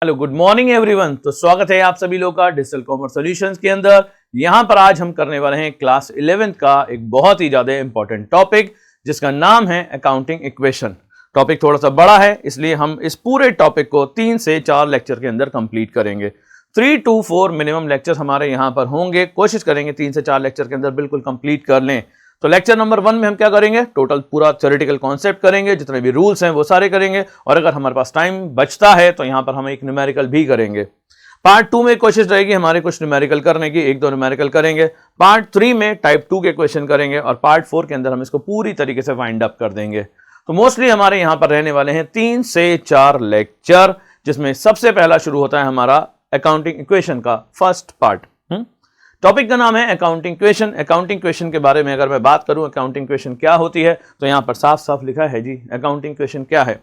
Hello good morning everyone. तो स्वागत है आप सभी लोग का डिजिटल कॉमर्स सॉल्यूशंस के अंदर। यहां पर आज हम करने वाले हैं क्लास 11th का एक बहुत ही ज्यादा इंपॉर्टेंट टॉपिक जिसका नाम है अकाउंटिंग इक्वेशन। टॉपिक थोड़ा सा बड़ा है इसलिए हम इस पूरे टॉपिक को 3 से 4 लेक्चर के अंदर कंप्लीट करेंगे। 3 to 4 मिनिमम लेक्चर हमारे यहां पर होंगे। कोशिश करेंगे 3 से 4 लेक्चर के अंदर बिल्कुल कंप्लीट कर लें। तो लेक्चर नंबर 1 में हम क्या करेंगे, टोटल पूरा थ्योरेटिकल कॉन्सेप्ट करेंगे, जितने भी रूल्स हैं वो सारे करेंगे और अगर हमारे पास टाइम बचता है तो यहां पर हम एक न्यूमेरिकल भी करेंगे। पार्ट 2 में कोशिश रहेगी हमारे कुछ न्यूमेरिकल करने की, 1-2 न्यूमेरिकल करेंगे। पार्ट 3 में टाइप 2 के क्वेश्चन करेंगे और पार्ट 4 के अंदर हम इसको पूरी तरीके से वाइंड अप कर देंगे। तो मोस्टली हमारे यहां पर रहने वाले हैं 3 से 4 लेक्चर, जिसमें सबसे पहला शुरू होता है हमारा अकाउंटिंग इक्वेशन का फर्स्ट पार्ट। टॉपिक का नाम है अकाउंटिंग इक्वेशन। अकाउंटिंग इक्वेशन के बारे में अगर मैं बात करूं अकाउंटिंग इक्वेशन क्या होती है, तो यहां पर साफ साफ लिखा है जी अकाउंटिंग इक्वेशन क्या है।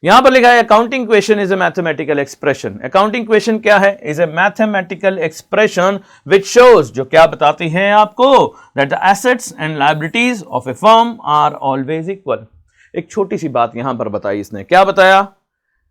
यहां पर लिखा है accounting equation is a mathematical expression. Accounting equation क्या है, is a mathematical expression which shows, जो क्या बताती है आपको, that the assets and liabilities of a firm are always equal. एक छोटी सी बात यहां पर बताई इसने, क्या बताया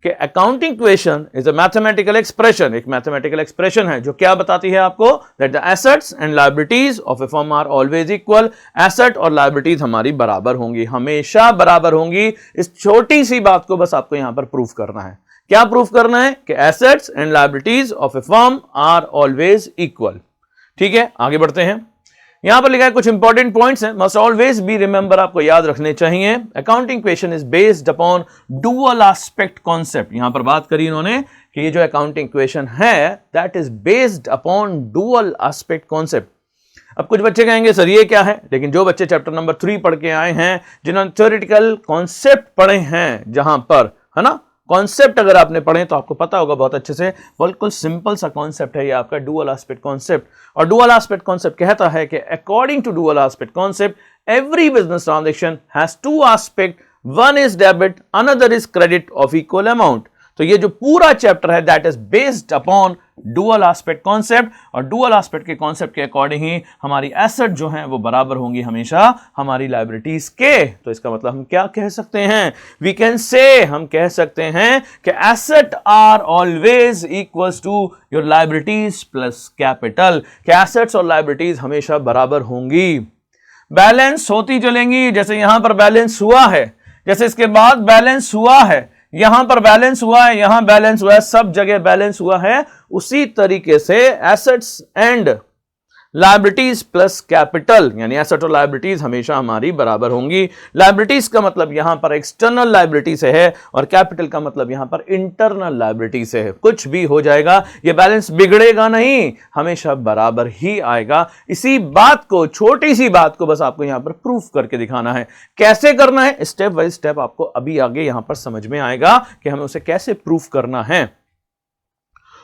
कि accounting equation is a mathematical expression, एक मैथमेटिकल एक्सप्रेशन है जो क्या बताती है आपको, that the assets and liabilities of a firm are always equal. Asset और लायबिलिटीज हमारी बराबर होंगी, हमेशा बराबर होंगी। इस छोटी सी बात को बस आपको यहां पर प्रूफ करना है। क्या प्रूफ करना है कि assets and liabilities of a firm are always equal. ठीक है, आगे बढ़ते हैं। यहां पर लिखा है कुछ इंपॉर्टेंट पॉइंट्स हैं, मस्ट ऑलवेज बी रिमेंबर, आपको याद रखने चाहिए। Accounting equation is based upon dual aspect concept. यहां पर बात करी इन्होंने कि ये जो अकाउंटिंग इक्वेशन है that is based upon dual aspect concept. अब कुछ बच्चे कहेंगे सर ये क्या है, लेकिन जो बच्चे चैप्टर नंबर 3 पढ़ के आए हैं, जिन्होंने थ्योरेटिकल कॉन्सेप्ट पढ़े हैं, जहां पर है ना कॉन्सेप्ट अगर आपने पढ़े तो आपको पता होगा बहुत अच्छे से, बिल्कुल सिंपल सा कॉन्सेप्ट है ये आपका डुअल एस्पेक्ट कॉन्सेप्ट। और डुअल एस्पेक्ट कॉन्सेप्ट कहता है कि according to dual aspect concept every business transaction has 2 aspect, one is debit another is credit of equal amount. तो ये जो पूरा चैप्टर है that is based upon dual aspect concept, और डुअल एस्पेक्ट के कॉन्सेप्ट के अकॉर्डिंग ही हमारी एसेट जो है वो बराबर होंगी हमेशा हमारी लायबिलिटीज के। तो इसका मतलब हम क्या कह सकते हैं, वी कैन से, हम कह सकते हैं कि asset are always equals to your liabilities plus capital, कि एसेट्स और लायबिलिटीज हमेशा बराबर होंगी, बैलेंस होती चलेंगी। जैसे यहां पर बैलेंस हुआ है, जैसे इसके बाद बैलेंस हुआ है, यहां पर बैलेंस हुआ है, यहां बैलेंस हुआ है, सब जगह बैलेंस हुआ है, उसी तरीके से assets and liabilities plus capital, यानी एसेट और लायबिलिटीज हमेशा हमारी बराबर होंगी। लायबिलिटीज का मतलब यहां पर एक्सटर्नल लायबिलिटी से है और कैपिटल का मतलब यहां पर इंटरनल लायबिलिटी से है। कुछ भी हो जाएगा ये बैलेंस बिगड़ेगा नहीं, हमेशा बराबर ही आएगा। इसी बात को, छोटी सी बात को बस आपको यहां पर प्रूफ करके दिखाना है। कैसे करना है, स्टेप बाय स्टेप आपको अभी आगे यहां पर समझ में आएगा कि हमें उसे कैसे प्रूफ करना है।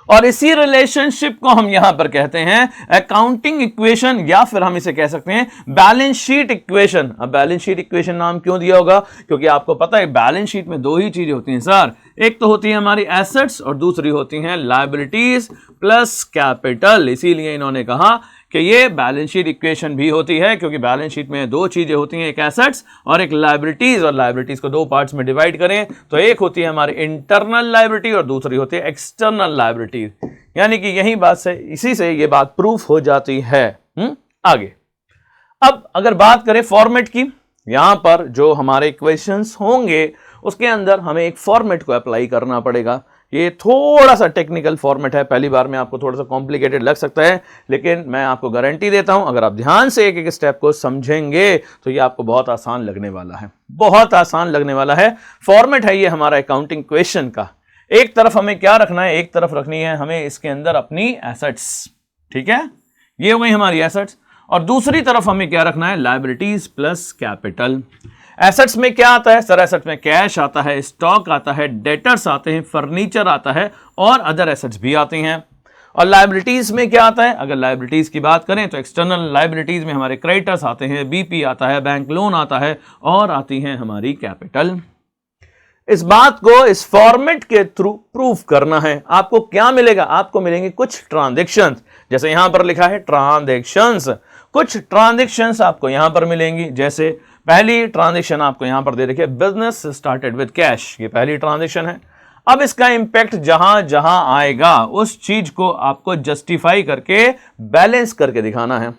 और इसी रिलेशनशिप को हम यहां पर कहते हैं अकाउंटिंग इक्वेशन, या फिर हम इसे कह सकते हैं बैलेंस शीट इक्वेशन। अब बैलेंस शीट इक्वेशन नाम क्यों दिया होगा, क्योंकि आपको पता है बैलेंस शीट में 2 ही चीजें होती हैं सर, एक तो होती है हमारी एसेट्स और दूसरी होती हैं लायबिलिटीज प्लस कैपिटल। इसीलिए इन्होंने कहा कि ये बैलेंस शीट इक्वेशन भी होती है, क्योंकि बैलेंस शीट में 2 चीजें होती हैं, एक एसेट्स और एक लायबिलिटीज। और लायबिलिटीज को 2 पार्ट्स में डिवाइड करें तो एक होती है हमारी इंटरनल लायबिलिटी और दूसरी होती है एक्सटर्नल लायबिलिटी। यानी कि यही बात से, इसी से ये बात प्रूफ हो जाती है। आगे अब अगर बात करें फॉर्मेट की, यहां पर जो हमारे इक्वेशंस होंगे उसके अंदर हमें एक फॉर्मेट को अप्लाई करना पड़ेगा। ये थोड़ा सा टेक्निकल फॉर्मेट है, पहली बार में आपको थोड़ा सा कॉम्प्लिकेटेड लग सकता है, लेकिन मैं आपको गारंटी देता हूं अगर आप ध्यान से एक एक स्टेप को समझेंगे तो ये आपको बहुत आसान लगने वाला है, बहुत आसान लगने वाला है। फॉर्मेट है ये हमारा अकाउंटिंग इक्वेशन का। एक तरफ हमें क्या रखना है, एक तरफ रखनी है हमें इसके अंदर अपनी एसेट्स, ठीक है, ये हो गई हमारी एसेट्स, और दूसरी तरफ हमें क्या रखना है, लायबिलिटीज प्लस कैपिटल। एसेट्स में क्या आता है सर, एसेट्स में कैश आता है, स्टॉक आता है, डेटर्स आते हैं, फर्नीचर आता है और अदर एसेट्स भी आती हैं। और लायबिलिटीज में क्या आता है, अगर लायबिलिटीज की बात करें तो एक्सटर्नल लायबिलिटीज में हमारे क्रेडिटर्स आते हैं, बीपी आता है, बैंक लोन आता है और आती है हमारी कैपिटल। इस बात को इस फॉर्मेट के थ्रू प्रूफ करना है। आपको क्या मिलेगा, आपको मिलेंगे कुछ ट्रांजैक्शंस, जैसे यहां पर लिखा है ट्रांजैक्शंस। कुछ ट्रांजैक्शंस आपको यहां पर मिलेंगी, जैसे पहली ट्रांजैक्शन आपको यहां पर दे रखी है, बिजनेस स्टार्टेड विद कैश, ये पहली ट्रांजैक्शन है। अब इसका इंपैक्ट जहां जहां आएगा उस चीज को आपको जस्टिफाई करके बैलेंस करके दिखाना है।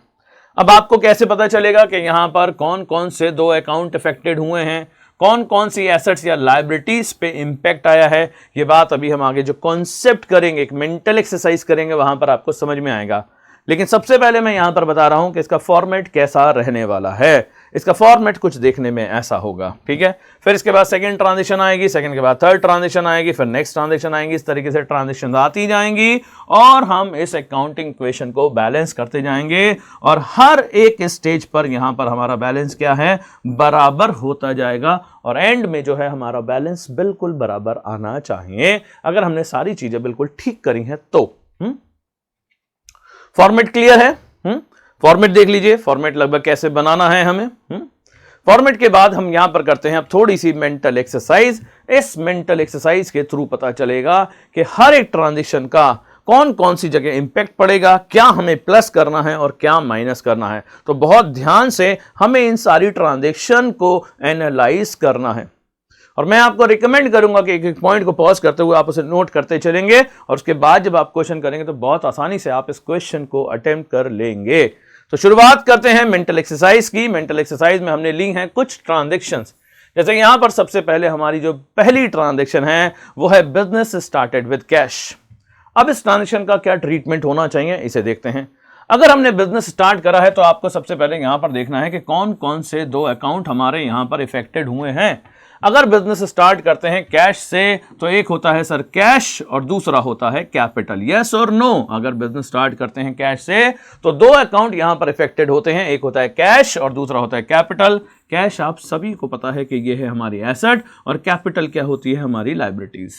अब आपको कैसे पता चलेगा कि यहां पर कौन कौन से दो अकाउंट अफेक्टेड हुए हैं, कौन कौन सी एसेट्स या लायबिलिटीज पे इंपैक्ट आया है, ये बात अभी हम आगे जो कॉन्सेप्ट करेंगे, एक मेंटल एक्सरसाइज करेंगे, वहां पर आपको समझ में आएगा। लेकिन सबसे पहले मैं यहां पर बता रहा हूं कि इसका फॉर्मेट कैसा रहने वाला है। इसका फॉर्मेट कुछ देखने में ऐसा होगा, ठीक है। फिर इसके बाद सेकंड ट्रांजिशन आएगी, सेकंड के बाद थर्ड ट्रांजिशन आएगी, फिर नेक्स्ट ट्रांजिशन आएंगी। इस तरीके से ट्रांजिशन आती जाएंगी और हम इस अकाउंटिंग इक्वेशन को बैलेंस करते जाएंगे और हर एक स्टेज पर यहां पर हमारा बैलेंस क्या है, बराबर होता जाएगा और एंड में जो है हमारा बैलेंस बिल्कुल बराबर आना चाहिए अगर हमने सारी चीजें बिल्कुल ठीक करी हैं तो। फॉर्मेट क्लियर है? फॉर्मेट देख लीजिए, फॉर्मेट लगभग कैसे बनाना है हमें। फॉर्मेट के बाद हम यहां पर करते हैं अब थोड़ी सी मेंटल एक्सरसाइज। इस मेंटल एक्सरसाइज के थ्रू पता चलेगा कि हर एक ट्रांजिशन का कौन कौन सी जगह इंपैक्ट पड़ेगा, क्या हमें प्लस करना है और क्या माइनस करना है। तो बहुत ध्यान से हमें इन सारी ट्रांजेक्शन को एनालाइज करना है और मैं आपको रिकमेंड करूंगा कि एक एक पॉइंट को पॉज करते हुए आप उसे नोट करते चलेंगे और उसके बाद जब आप क्वेश्चन करेंगे तो बहुत आसानी से आप इस क्वेश्चन को अटेम्प्ट कर लेंगे। तो शुरुआत करते हैं मेंटल एक्सरसाइज की। मेंटल एक्सरसाइज में हमने ली हैं कुछ ट्रांजेक्शंस। जैसे यहां पर सबसे पहले हमारी जो पहली ट्रांजेक्शन है वो है बिजनेस स्टार्टेड विद कैश। अब इस ट्रांजेक्शन का क्या ट्रीटमेंट होना चाहिए इसे देखते हैं। अगर हमने बिजनेस स्टार्ट करा है तो आपको सबसे पहले यहां पर देखना है कि कौन कौन से दो अकाउंट हमारे यहां पर इफेक्टेड हुए हैं। अगर बिजनेस स्टार्ट करते हैं कैश से तो एक होता है सर कैश और दूसरा होता है कैपिटल। यस और नो? अगर बिजनेस स्टार्ट करते हैं कैश से तो दो अकाउंट यहां पर इफेक्टेड होते हैं, एक होता है कैश और दूसरा होता है कैपिटल। कैश आप सभी को पता है कि यह है हमारी एसेट और कैपिटल क्या होती है, हमारी लायबिलिटीज।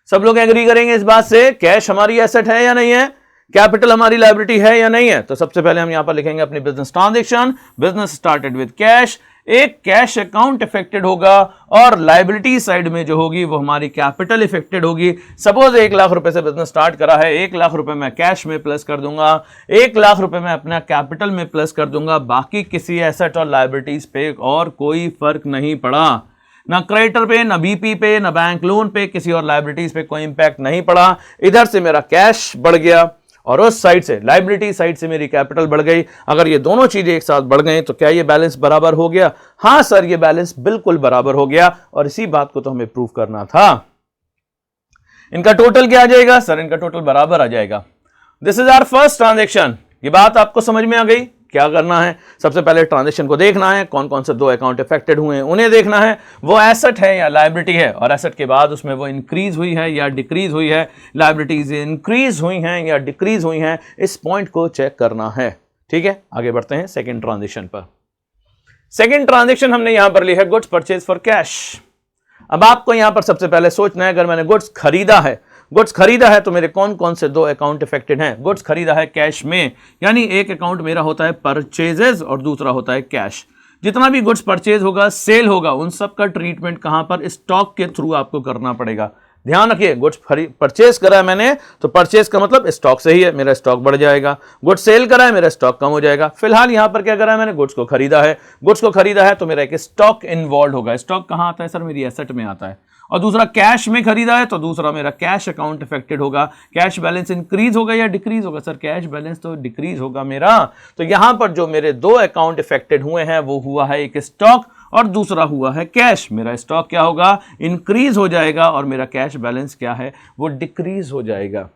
सब लोग एग्री करेंगे इस बात से, कैश हमारी एसेट है या नहीं है, कैपिटल हमारी लायबिलिटी है या नहीं है। तो सबसे पहले हम यहां पर लिखेंगे अपनी business transaction, business started with cash. एक कैश अकाउंट इफेक्टेड होगा और लायबिलिटी साइड में जो होगी वो हमारी कैपिटल इफेक्टेड होगी। सपोज 1 लाख रुपए से बिजनेस स्टार्ट करा है, 1 लाख रुपए मैं कैश में प्लस कर दूंगा, 1 लाख रुपए मैं अपना कैपिटल में प्लस कर दूंगा। बाकी किसी एसेट और लायबिलिटीज पे और कोई फर्क नहीं पड़ा, ना क्रेडिटर पे, ना बीपी पे, ना बैंक लोन पे, किसी और लायबिलिटीज पे कोई इंपैक्ट नहीं पड़ा। इधर से मेरा कैश बढ़ गया और उस साइड से लायबिलिटी साइड से मेरी कैपिटल बढ़ गई। अगर ये दोनों चीजें एक साथ बढ़ गई तो क्या ये बैलेंस बराबर हो गया? हां सर, ये बैलेंस बिल्कुल बराबर हो गया और इसी बात को तो हमें प्रूव करना था। इनका टोटल क्या आ जाएगा? सर इनका टोटल बराबर आ जाएगा। This is our first transaction. ये बात आपको समझ में आ गई? क्या करना है, सबसे पहले ट्रांजैक्शन को देखना है, कौन कौन से दो अकाउंट इफेक्टेड हुए हैं उन्हें देखना है, वो एसेट है या लायबिलिटी है, और एसेट के बाद उसमें वो इंक्रीज हुई है या डिक्रीज हुई है, लायबिलिटीज इंक्रीज हुई हैं या डिक्रीज हुई हैं, इस पॉइंट को चेक करना है। ठीक है, आगे बढ़ते हैं सेकेंड ट्रांजैक्शन पर। सेकेंड ट्रांजैक्शन हमने यहां पर ली है गुड्स परचेज फॉर कैश। अब आपको यहां पर सबसे पहले सोचना है, अगर मैंने गुड्स खरीदा है तो मेरे कौन कौन से दो अकाउंट इफेक्टेड हैं। गुड्स खरीदा है कैश में, यानी एक अकाउंट मेरा होता है परचेजेस और दूसरा होता है कैश। जितना भी गुड्स परचेज होगा, सेल होगा, उन सब का ट्रीटमेंट कहां पर? स्टॉक के थ्रू आपको करना पड़ेगा। ध्यान रखिए, गुड्स परचेज करा है मैंने तो परचेज का मतलब स्टॉक से ही है, मेरा स्टॉक बढ़ जाएगा। गुड्स सेल करा है, मेरा स्टॉक कम हो जाएगा। फिलहाल यहां पर क्या करा है मैंने? गुड्स को खरीदा है तो मेरा एक स्टॉक इन्वॉल्व होगा। स्टॉक कहां आता है सर? मेरी एसेट में आता है। और दूसरा कैश में खरीदा है तो दूसरा मेरा कैश अकाउंट इफेक्टेड होगा। कैश बैलेंस इंक्रीज होगा या डिक्रीज होगा? सर कैश बैलेंस तो डिक्रीज होगा मेरा। तो यहां पर जो मेरे दो अकाउंट इफेक्टेड हुए हैं वो हुआ है एक स्टॉक और दूसरा हुआ है कैश। मेरा स्टॉक क्या होगा? इंक्रीज हो जाएगा और मेरा कैश बैलेंस क्या है? वो डिक्रीज हो जाएगा।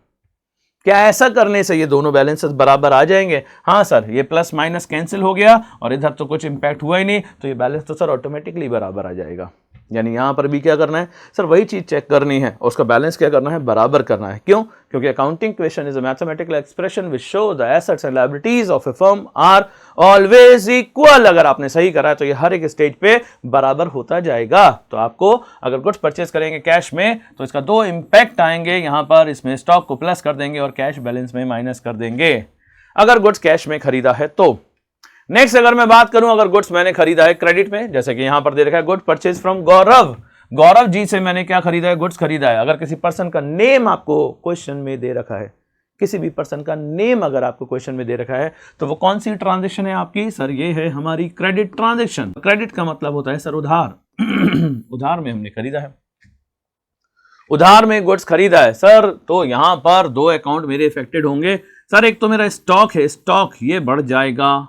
क्या ऐसा करने से ये दोनों बैलेंसेस बराबर आ जाएंगे? हाँ सर, ये प्लस माइनस कैंसिल हो गया और इधर तो कुछ इंपैक्ट हुआ ही नहीं, तो ये बैलेंस तो सर ऑटोमेटिकली बराबर आ जाएगा। यानी यहां पर भी क्या करना है सर? वही चीज चेक करनी है और उसका बैलेंस क्या करना है? बराबर करना है। क्यों? क्योंकि accounting equation is a mathematical expression which show the assets and liabilities of a firm are always equal. अगर आपने सही करा है तो ये हर एक स्टेज पे बराबर होता जाएगा। तो आपको अगर गुड्स परचेज करेंगे कैश में तो इसका दो इंपैक्ट आएंगे यहां पर, इसमें स्टॉक को प्लस कर देंगे और कैश बैलेंस में माइनस कर देंगे अगर गुड्स कैश में खरीदा है तो। नेक्स्ट अगर मैं बात करूं, अगर गुड्स मैंने खरीदा है क्रेडिट में, जैसे कि यहां पर दे रखा है good purchase from Gaurav ji से मैंने क्या खरीदा है? गुड्स खरीदा है। अगर किसी पर्सन का नेम आपको क्वेश्चन में दे रखा है, किसी भी पर्सन का नेम अगर आपको क्वेश्चन में दे रखा है तो वो कौन सी ट्रांजैक्शन है आपकी? सर ये है हमारी क्रेडिट ट्रांजैक्शन। क्रेडिट का मतलब होता है सर उधार। उधार में हमने खरीदा है। उधार में गुड्स खरीदा है सर, तो यहां पर दो अकाउंट मेरे इफेक्टेड होंगे सर। एक तो मेरा स्टॉक है, स्टॉक ये बढ़ जाएगा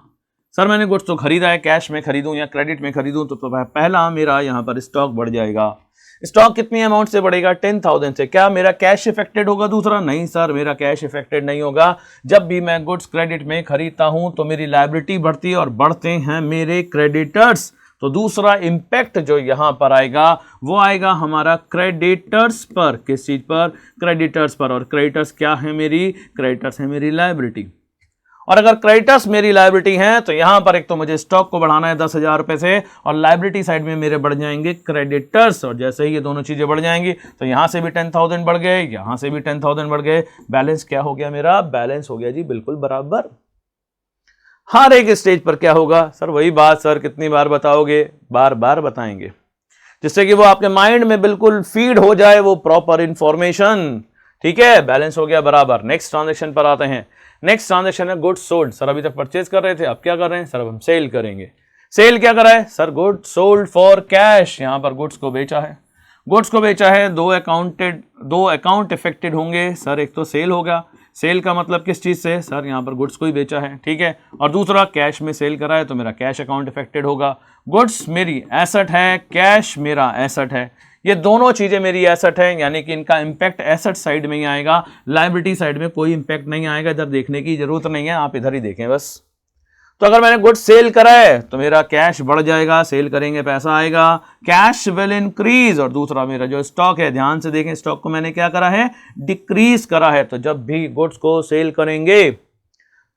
सर। मैंने गुड्स तो खरीदा है, कैश में खरीदूं या क्रेडिट में खरीदूं तो पहला मेरा यहां पर स्टॉक बढ़ जाएगा। स्टॉक कितनी अमाउंट से बढ़ेगा? 10,000 से। क्या मेरा कैश इफेक्टेड होगा दूसरा? नहीं सर, मेरा कैश इफेक्टेड नहीं होगा। जब भी मैं गुड्स क्रेडिट में खरीदता हूं तो मेरी लायबिलिटी बढ़ती है और बढ़ते हैं मेरे क्रेडिटर्स। तो दूसरा इंपैक्ट जो यहां पर आएगा वो आएगा हमारा क्रेडिटर्स पर। किस चीज पर? क्रेडिटर्स पर। और क्रेडिटर्स क्या है मेरी? क्रेडिटर्स है मेरी लायबिलिटी। और अगर क्रेडिटर्स मेरी लायबिलिटी है तो यहां पर एक तो मुझे स्टॉक को बढ़ाना है 10,000 रुपए से, और लायबिलिटी साइड में मेरे बढ़ जाएंगे क्रेडिटर्स। और जैसे ही ये दोनों चीजें बढ़ जाएंगी तो यहां से भी 10,000 बढ़ गए, यहां से भी 10,000 बढ़ गए। बैलेंस क्या हो गया मेरा? बैलेंस हो गया जी बिल्कुल बराबर। हर एक स्टेज पर क्या होगा सर? वही बात सर, कितनी बार बताओगे? बार बार बताएंगे, जिससे कि वो आपके माइंड में बिल्कुल फीड हो जाए वो प्रॉपर इंफॉर्मेशन। ठीक है, बैलेंस हो गया बराबर। नेक्स्ट ट्रांजेक्शन पर आते हैं। नेक्स्ट ट्रांजेक्शन है गुड्स सोल्ड। सर अभी तक परचेज कर रहे थे, अब क्या कर रहे हैं सर? अब हम सेल करेंगे। सेल क्या करा है sir? Goods sold for cash. यहां पर गुड्स को बेचा है, गुड्स को बेचा है। दो अकाउंट इफेक्टेड होंगे सर। एक तो सेल होगा, सेल का मतलब किस चीज से सर? यहां पर गुड्स को ही बेचा है, ठीक है। और दूसरा कैश में सेल करा है तो मेरा कैश अकाउंट इफेक्टेड होगा। गुड्स मेरी एसेट है, कैश मेरा एसेट है। ये दोनों चीजें मेरी एसेट है, यानी कि इनका इंपैक्ट एसेट साइड में ही आएगा, लायबिलिटी साइड में कोई इंपैक्ट नहीं आएगा। इधर देखने की जरूरत नहीं है, आप इधर ही देखें बस। तो अगर मैंने गुड्स सेल करा है तो मेरा कैश बढ़ जाएगा, सेल करेंगे पैसा आएगा, कैश विल इंक्रीज। और दूसरा मेरा जो स्टॉक है, ध्यान से देखें, स्टॉक को मैंने क्या करा है? डिक्रीज करा है। तो जब भी गुड्स को सेल करेंगे,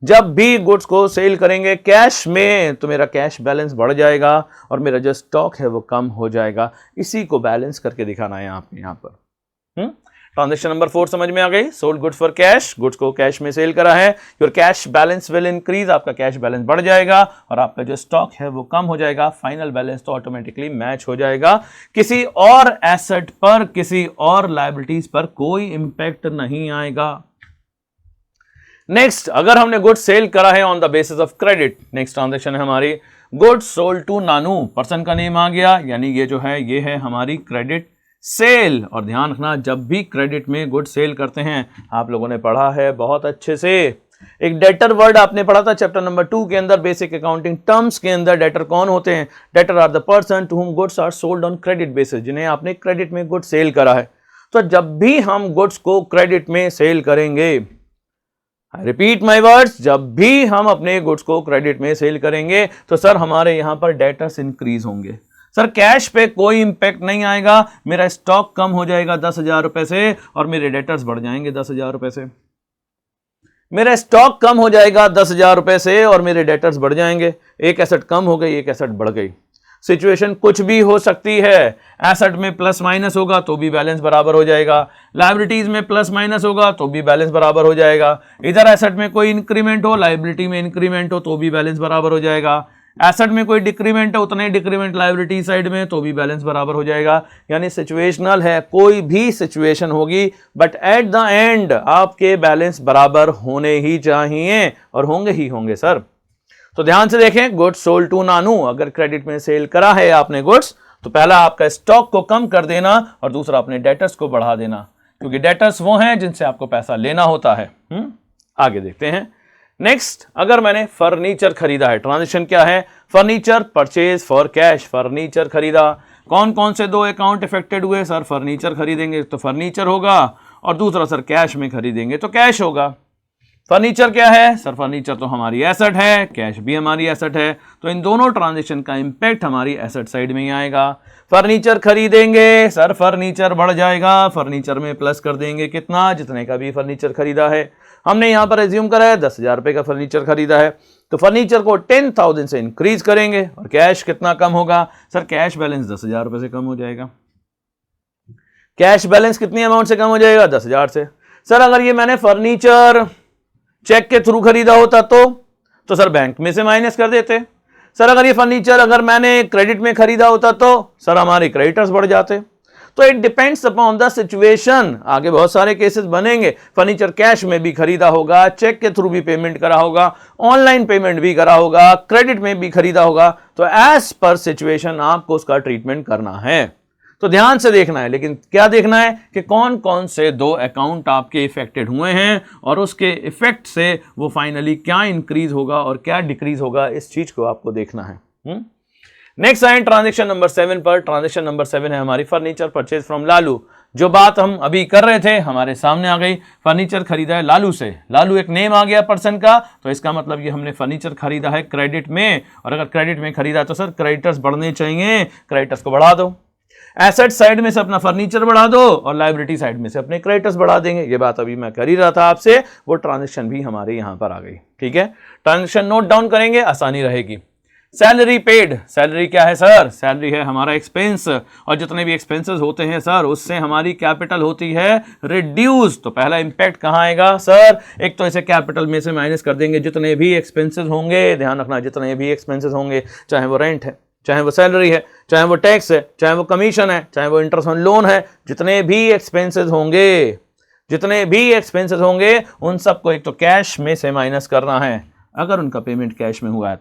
जब भी गुड्स को सेल करेंगे कैश में, तो मेरा कैश बैलेंस बढ़ जाएगा और मेरा जो स्टॉक है वो कम हो जाएगा। इसी को बैलेंस करके दिखाना है आपको यहां पर। ट्रांजेक्शन नंबर 4 समझ में आ गई? Sold goods for cash, goods को कैश में सेल करा है, your cash balance will increase. आपका कैश बैलेंस बढ़ जाएगा और आपका जो स्टॉक है वो कम हो जाएगा। फाइनल बैलेंस तो ऑटोमेटिकली मैच हो जाएगा। किसी और एसेट पर, किसी और लायबिलिटीज पर कोई इंपैक्ट नहीं आएगा। नेक्स्ट, अगर हमने गुड्स सेल करा है on the basis of credit, next transaction है हमारी goods sold to Nanu. Person का नेम आ गया, यानी ये जो है ये है हमारी क्रेडिट सेल। और ध्यान रखना, जब भी क्रेडिट में गुड्स सेल करते हैं, आप लोगों ने पढ़ा है बहुत अच्छे से, एक डेटर वर्ड आपने पढ़ा था चैप्टर नंबर 2 के अंदर, बेसिक अकाउंटिंग टर्म्स के अंदर। डेटर कौन होते हैं? Debtor are the person to whom goods are sold on credit basis, जिन्हें आपने क्रेडिट में गुड्स सेल करा है। तो जब भी हम गुड्स को क्रेडिट में सेल करेंगे, आई रिपीट माई वर्ड्स, जब भी हम अपने गुड्स को क्रेडिट में सेल करेंगे तो सर हमारे यहां पर डेटर्स इंक्रीज होंगे। सर कैश पे कोई इंपैक्ट नहीं आएगा, मेरा स्टॉक कम हो जाएगा 10,000 रुपए से और मेरे डेटर्स बढ़ जाएंगे 10,000 रुपए से। मेरा स्टॉक कम हो जाएगा 10,000 रुपए से और मेरे डेटर्स बढ़ जाएंगे। एक एसेट कम हो गई, एक एसेट बढ़ गई। सिचुएशन कुछ भी हो सकती है। एसेट में प्लस माइनस होगा तो भी बैलेंस बराबर हो जाएगा, लायबिलिटीज में प्लस माइनस होगा तो भी बैलेंस बराबर हो जाएगा। इधर एसेट में कोई इंक्रीमेंट हो, लायबिलिटी में इंक्रीमेंट हो तो भी बैलेंस बराबर हो जाएगा। एसेट में कोई डिक्रीमेंट है, उतना ही डिक्रीमेंट लायबिलिटी साइड में, तो भी बैलेंस बराबर हो जाएगा। यानी सिचुएशनल है, कोई भी सिचुएशन होगी, बट एट द एंड आपके बैलेंस बराबर होने ही चाहिए और होंगे ही होंगे सर। तो ध्यान से देखें, गुड्स सोल्ड टू नानू, अगर क्रेडिट में सेल करा है आपने गुड्स, तो पहला आपका स्टॉक को कम कर देना और दूसरा अपने डेटर्स को बढ़ा देना, क्योंकि डेटर्स वो हैं जिनसे आपको पैसा लेना होता है। आगे देखते हैं। नेक्स्ट, अगर मैंने फर्नीचर खरीदा है, ट्रांजेक्शन क्या है? Furniture purchase for cash. Furniture खरीदा, कौन कौन से दो अकाउंट इफेक्टेड हुए सर? फर्नीचर खरीदेंगे तो फर्नीचर होगा और दूसरा सर कैश में खरीदेंगे तो कैश होगा। फर्नीचर क्या है सर? फर्नीचर तो हमारी एसेट है, कैश भी हमारी एसेट है, तो इन दोनों ट्रांजेक्शन का इंपैक्ट हमारी एसेट साइड में ही आएगा। फर्नीचर खरीदेंगे सर, फर्नीचर बढ़ जाएगा, फर्नीचर में प्लस कर देंगे कितना? जितने का भी फर्नीचर खरीदा है। हमने यहां पर एज्यूम करा है 10,000 रुपए का फर्नीचर खरीदा है, तो फर्नीचर को 10,000 से इंक्रीज करेंगे और कैश कितना कम होगा सर? कैश बैलेंस 10,000 रुपए से कम हो जाएगा। कैश बैलेंस कितनी अमाउंट से कम हो जाएगा? 10,000 से। सर अगर ये मैंने फर्नीचर चेक के थ्रू खरीदा होता तो सर बैंक में से माइनस कर देते। सर अगर ये फर्नीचर अगर मैंने क्रेडिट में खरीदा होता तो सर हमारे क्रेडिटर्स बढ़ जाते। तो it depends upon the situation. आगे बहुत सारे केसेस बनेंगे, फर्नीचर कैश में भी खरीदा होगा, चेक के थ्रू भी पेमेंट करा होगा, ऑनलाइन पेमेंट भी करा होगा, क्रेडिट में भी खरीदा होगा। तो एज पर सिचुएशन आपको उसका ट्रीटमेंट करना है। तो ध्यान से देखना है, लेकिन क्या देखना है कि कौन कौन से दो अकाउंट आपके इफेक्टेड हुए हैं और उसके इफेक्ट से वो फाइनली क्या इंक्रीज होगा और क्या डिक्रीज होगा, इस चीज को आपको देखना है। नेक्स्ट आए ट्रांजेक्शन नंबर 7 पर। ट्रांजेक्शन नंबर 7 है हमारी फर्नीचर परचेज फ्रॉम लालू। जो बात हम अभी कर रहे थे हमारे सामने आ गई, फर्नीचर खरीदा है लालू से। लालू एक नेम आ गया पर्सन का, तो इसका मतलब ये हमने फर्नीचर खरीदा है क्रेडिट में, और अगर क्रेडिट में खरीदा तो सर क्रेडिटर्स बढ़ने चाहिए, क्रेडिटर्स को बढ़ा दो। एसेट साइड में से अपना फर्नीचर बढ़ा दो और लायबिलिटी साइड में से अपने क्रेडिटर्स बढ़ा देंगे। ये बात अभी मैं कर ही रहा था आपसे, वो ट्रांजेक्शन भी हमारे यहां पर आ गई। ठीक है, ट्रांजेक्शन नोट डाउन करेंगे, आसानी रहेगी। सैलरी पेड, सैलरी क्या है सर? सैलरी है हमारा एक्सपेंस, और जितने भी एक्सपेंसेस होते हैं सर उससे हमारी कैपिटल होती है रिड्यूस। तो पहला इंपैक्ट कहाँ आएगा सर? एक तो इसे कैपिटल में से माइनस कर देंगे जितने भी एक्सपेंसेस होंगे, ध्यान रखना जितने भी एक्सपेंसेस होंगे, चाहे वो रेंट है, चाहे वो सैलरी है, चाहे वो टैक्स है, चाहे वो कमीशन है, चाहे वो इंटरेस्ट ऑन लोन है, जितने भी एक्सपेंसेस होंगे, जितने भी एक्सपेंसेस होंगे उन सबको एक तो कैश में से माइनस करना है, अगर उनका पेमेंट कैश में हुआ है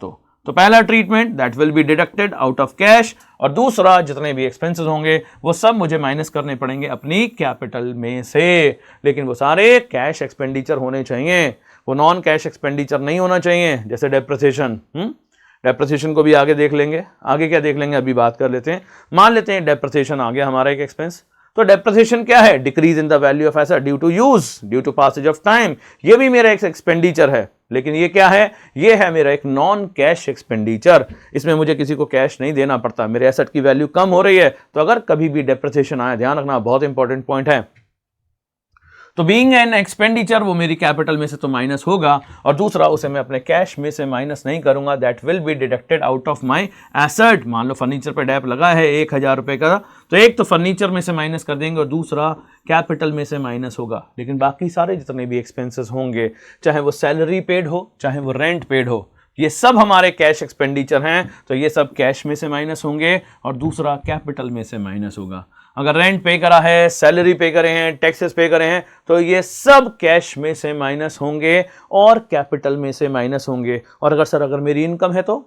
तो पहला treatment that will be deducted out of cash, और दूसरा जितने भी एक्सपेंसेस होंगे वो सब मुझे माइनस करने पड़ेंगे अपनी कैपिटल में से, लेकिन वो सारे कैश एक्सपेंडिचर होने चाहिए, वो नॉन कैश एक्सपेंडिचर नहीं होना चाहिए। जैसे डेप्रिसिएशन, डेप्रिसिएशन को भी आगे देख लेंगे। आगे क्या देख लेंगे अभी बात कर लेते हैं। मान लेते हैं डेप्रिसिएशन आ गया हमारा एक एक्सपेंस, तो डेप्रिसिएशन क्या है? Decrease in the value of asset due to use, due to passage of time. ये भी मेरा एक एक्सपेंडिचर है, लेकिन ये क्या है? ये है मेरा एक नॉन कैश एक्सपेंडिचर। इसमें मुझे किसी को कैश नहीं देना पड़ता, मेरे एसेट की वैल्यू कम हो रही है। तो अगर कभी भी डेप्रिसिएशन आए, ध्यान रखना बहुत इंपॉर्टेंट पॉइंट है, तो बीइंग एन एक्सपेंडिचर वो मेरी कैपिटल में से तो माइनस होगा, और दूसरा उसे मैं अपने कैश में से माइनस नहीं करूंगा, that will be deducted out of my asset. मान लो फर्नीचर पे डेप लगा है 1000 रुपए का, तो एक तो फर्नीचर में से माइनस कर देंगे और दूसरा कैपिटल में से माइनस होगा, लेकिन बाकी सारे जितने भी एक्सपेंसेस होंगे, चाहे वो सैलरी पेड हो, चाहे वो रेंट पेड हो, ये सब हमारे कैश एक्सपेंडिचर हैं, तो ये सब कैश में से माइनस होंगे और दूसरा कैपिटल में से माइनस होगा। अगर रेंट पे करा है, सैलरी पे करे हैं, टैक्सेस पे करे हैं, तो ये सब कैश में से माइनस होंगे और कैपिटल में से माइनस होंगे। और अगर सर अगर मेरी इनकम है, तो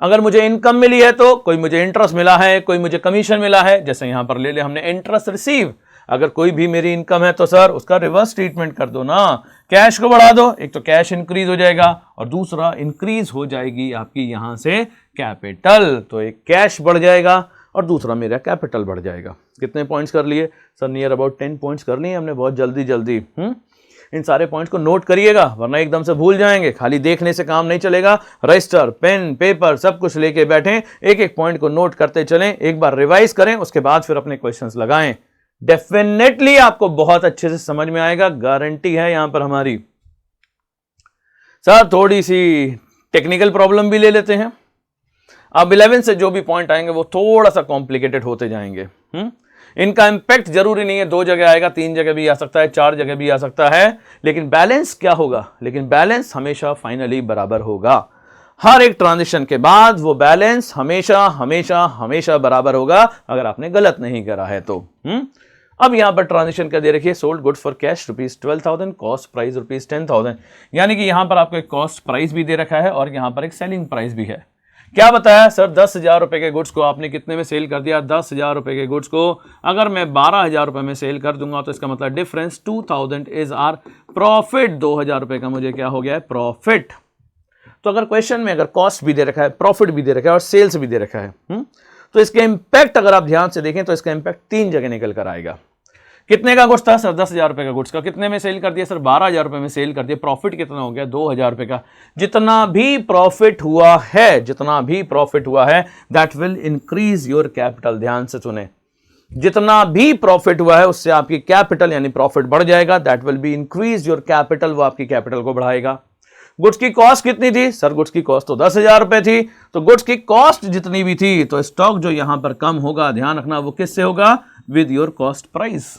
अगर मुझे इनकम मिली है, तो कोई मुझे इंटरेस्ट मिला है, कोई मुझे कमीशन मिला है, जैसे यहां पर ले ले हमने इंटरेस्ट रिसीव, अगर कोई भी मेरी इनकम है तो सर उसका रिवर्स ट्रीटमेंट कर दो ना, कैश को बढ़ा दो। एक तो कैश इंक्रीज हो जाएगा और दूसरा इंक्रीज हो जाएगी आपकी यहां से कैपिटल, तो एक कैश बढ़ जाएगा और दूसरा मेरा कैपिटल बढ़ जाएगा। कितने पॉइंट्स कर लिए सर? नियर अबाउट 10 पॉइंट्स कर लिए हमने, बहुत जल्दी जल्दी। इन सारे पॉइंट्स को नोट करिएगा, वरना एकदम से भूल जाएंगे। खाली देखने से काम नहीं चलेगा, रजिस्टर, पेन, पेपर सब कुछ लेके बैठें, एक एक पॉइंट को नोट करते चलें, एक बार रिवाइज करें, उसके बाद फिर अपने क्वेश्चंस लगाएं। डेफिनेटली आपको बहुत अच्छे से समझ में आएगा, गारंटी है यहां पर हमारी। सर थोड़ी सी टेक्निकल प्रॉब्लम भी ले लेते हैं। अब 11 से जो भी पॉइंट आएंगे वो थोड़ा सा कॉम्प्लिकेटेड होते जाएंगे। इनका इंपैक्ट जरूरी नहीं है 2 जगह आएगा, 3 जगह भी आ सकता है, 4 जगह भी आ सकता है, लेकिन बैलेंस क्या होगा? लेकिन बैलेंस हमेशा फाइनली बराबर होगा। हर एक ट्रांजिशन के बाद वो बैलेंस हमेशा हमेशा हमेशा बराबर होगा, अगर आपने गलत नहीं करा है तो। अब यहां पर ट्रांजिशन क्या दे रखी है? Sold goods for cash ₹12,000, cost price ₹10,000, यानी कि यहां पर आपको एक कॉस्ट प्राइस भी दे रखा है और यहां पर एक सेलिंग प्राइस भी है। क्या बताया सर? 10,000 रुपए के गुड्स को आपने कितने में सेल कर दिया? 10,000 रुपए के गुड्स को अगर मैं 12,000 रुपए में सेल कर दूंगा, तो इसका मतलब डिफरेंस 2,000 इज आर प्रॉफिट। 2,000 रुपए का मुझे क्या हो गया है? प्रॉफिट। तो अगर क्वेश्चन में अगर कॉस्ट भी दे रखा है, प्रॉफिट भी दे रखा है और सेल्स भी दे रखा है, तो इसके इंपैक्ट अगर आप ध्यान से देखें तो इसका इंपैक्ट 3 जगह निकल कर आएगा। कितने का गुड्स था सर? 10,000 रुपए का गुड्स का कितने में सेल कर दिया सर? 12,000 रुपए में सेल कर दिया। प्रॉफिट कितना हो गया? 2,000 रुपए का। जितना भी प्रॉफिट हुआ है, जितना भी प्रॉफिट हुआ है, that will increase your capital. ध्यान से सुने, जितना भी प्रॉफिट हुआ है उससे आपकी कैपिटल यानी प्रॉफिट बढ़ जाएगा, that will be increase your capital, वो आपकी कैपिटल को बढ़ाएगा। गुड्स की कॉस्ट कितनी थी सर? गुड्स की कॉस्ट तो 10,000 रुपए थी, तो गुड्स की कॉस्ट जितनी भी थी, तो स्टॉक जो यहां पर कम होगा, ध्यान रखना वो किससे होगा? With your cost price.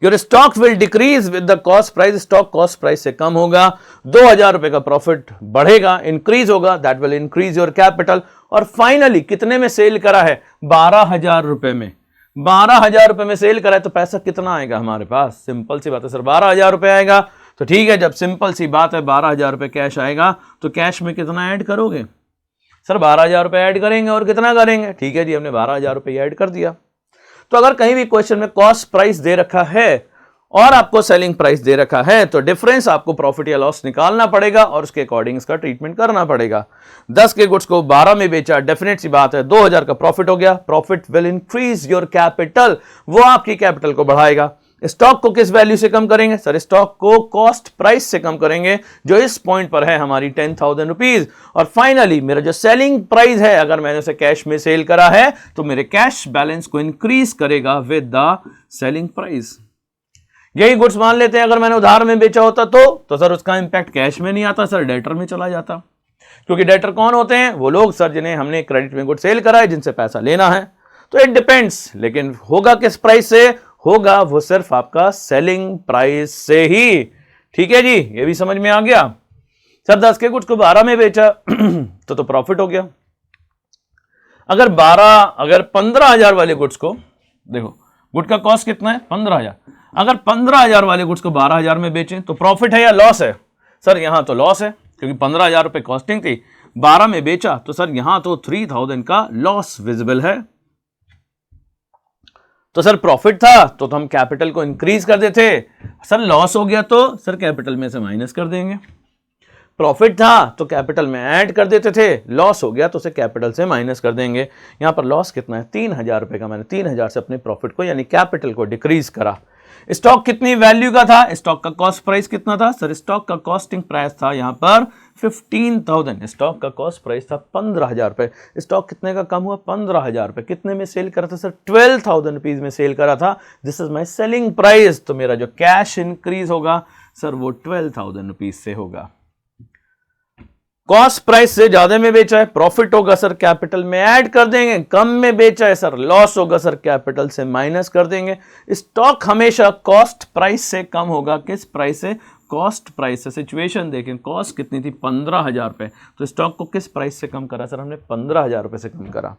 Your stock will decrease with the cost price, stock cost price से कम होगा। 2,000 रुपए का प्रॉफिट बढ़ेगा, इंक्रीज होगा, that will increase your capital. और फाइनली कितने में सेल करा है? 12,000 रुपए में। 12,000 रुपए में सेल करा है, तो पैसा कितना आएगा हमारे पास? सिंपल सी बात है सर, 12,000 रुपए आएगा। तो ठीक है, जब सिंपल सी बात है 12,000 रुपए कैश आएगा, तो कैश में कितना ऐड करोगे? सर 12,000 रुपये ऐड करेंगे और कितना करेंगे, ठीक है जी, हमने 12,000 रुपये ऐड कर दिया। तो अगर कहीं भी क्वेश्चन में कॉस्ट प्राइस दे रखा है और आपको सेलिंग प्राइस दे रखा है तो डिफरेंस आपको प्रॉफिट या लॉस निकालना पड़ेगा और उसके अकॉर्डिंग इसका ट्रीटमेंट करना पड़ेगा। 10 के गुड्स को 12 में बेचा, डेफिनेट सी बात है 2,000 का प्रॉफिट हो गया। Profit will increase your capital, वो आपकी कैपिटल को बढ़ाएगा। स्टॉक को किस वैल्यू से कम करेंगे, सर स्टॉक को कॉस्ट प्राइस से कम करेंगे जो इस पॉइंट पर है हमारी 10,000 रुपीज। और फाइनली मेरा जो सेलिंग प्राइस है, अगर मैंने उसे कैश में सेल करा है तो मेरे कैश बैलेंस को इंक्रीज करेगा विद द सेलिंग प्राइस। यही गुड्स मान लेते हैं अगर मैंने उधार में बेचा होता तो सर उसका इंपैक्ट कैश में नहीं आता, सर डेटर में चला जाता। क्योंकि डेटर कौन होते हैं, वो लोग सर जिन्हें हमने क्रेडिट में गुड सेल करा है, जिनसे पैसा लेना है। तो इट डिपेंड्स, लेकिन होगा किस प्राइस से, होगा वो सिर्फ आपका सेलिंग प्राइस से ही। ठीक है जी, ये भी समझ में आ गया। सर 10 के गुड्स को 12 में बेचा तो प्रॉफिट हो गया। अगर 15,000 वाले गुड्स को, देखो गुड का कॉस्ट कितना है 15,000, अगर 15,000 वाले गुड्स को 12,000 में बेचें तो प्रॉफिट है या लॉस है, सर यहां तो लॉस है क्योंकि 15,000 रुपए कॉस्टिंग थी, 12 में बेचा तो सर यहां तो 3,000 का लॉस विजिबल है। तो सर प्रॉफिट था तो हम कैपिटल को इंक्रीज कर देते, सर लॉस हो गया तो सर कैपिटल में से माइनस कर देंगे। प्रॉफिट था तो कैपिटल में ऐड कर देते थे, लॉस हो गया तो उसे कैपिटल से माइनस कर देंगे। यहां पर लॉस कितना है 3,000 रुपए का, मैंने 3,000 से अपने प्रॉफिट को यानी कैपिटल को डिक्रीज करा। स्टॉक कितनी वैल्यू का था, स्टॉक का कॉस्ट प्राइस कितना था, सर स्टॉक का कॉस्टिंग प्राइस था यहां पर 15,000, स्टॉक का कॉस्ट प्राइस था 15,000 रुपए। स्टॉक कितने का कम हुआ 15,000 रुपए। कितने में सेल करा था सर 12,000 रुपीज में सेल करा था, this is my selling price. तो मेरा जो कैश इंक्रीज होगा सर वो 12,000 रुपीज से होगा। कॉस्ट प्राइस से ज्यादा में बेचा है, प्रॉफिट होगा सर कैपिटल में ऐड कर देंगे। कम में बेचा है सर लॉस होगा सर कैपिटल से माइनस कर देंगे। स्टॉक हमेशा कॉस्ट प्राइस से कम होगा, किस प्राइस से, कॉस्ट प्राइस से। सिचुएशन देखें, कॉस्ट कितनी थी 15,000 रुपए, तो स्टॉक को किस प्राइस से कम करा सर हमने 15,000 रुपए से कम करा।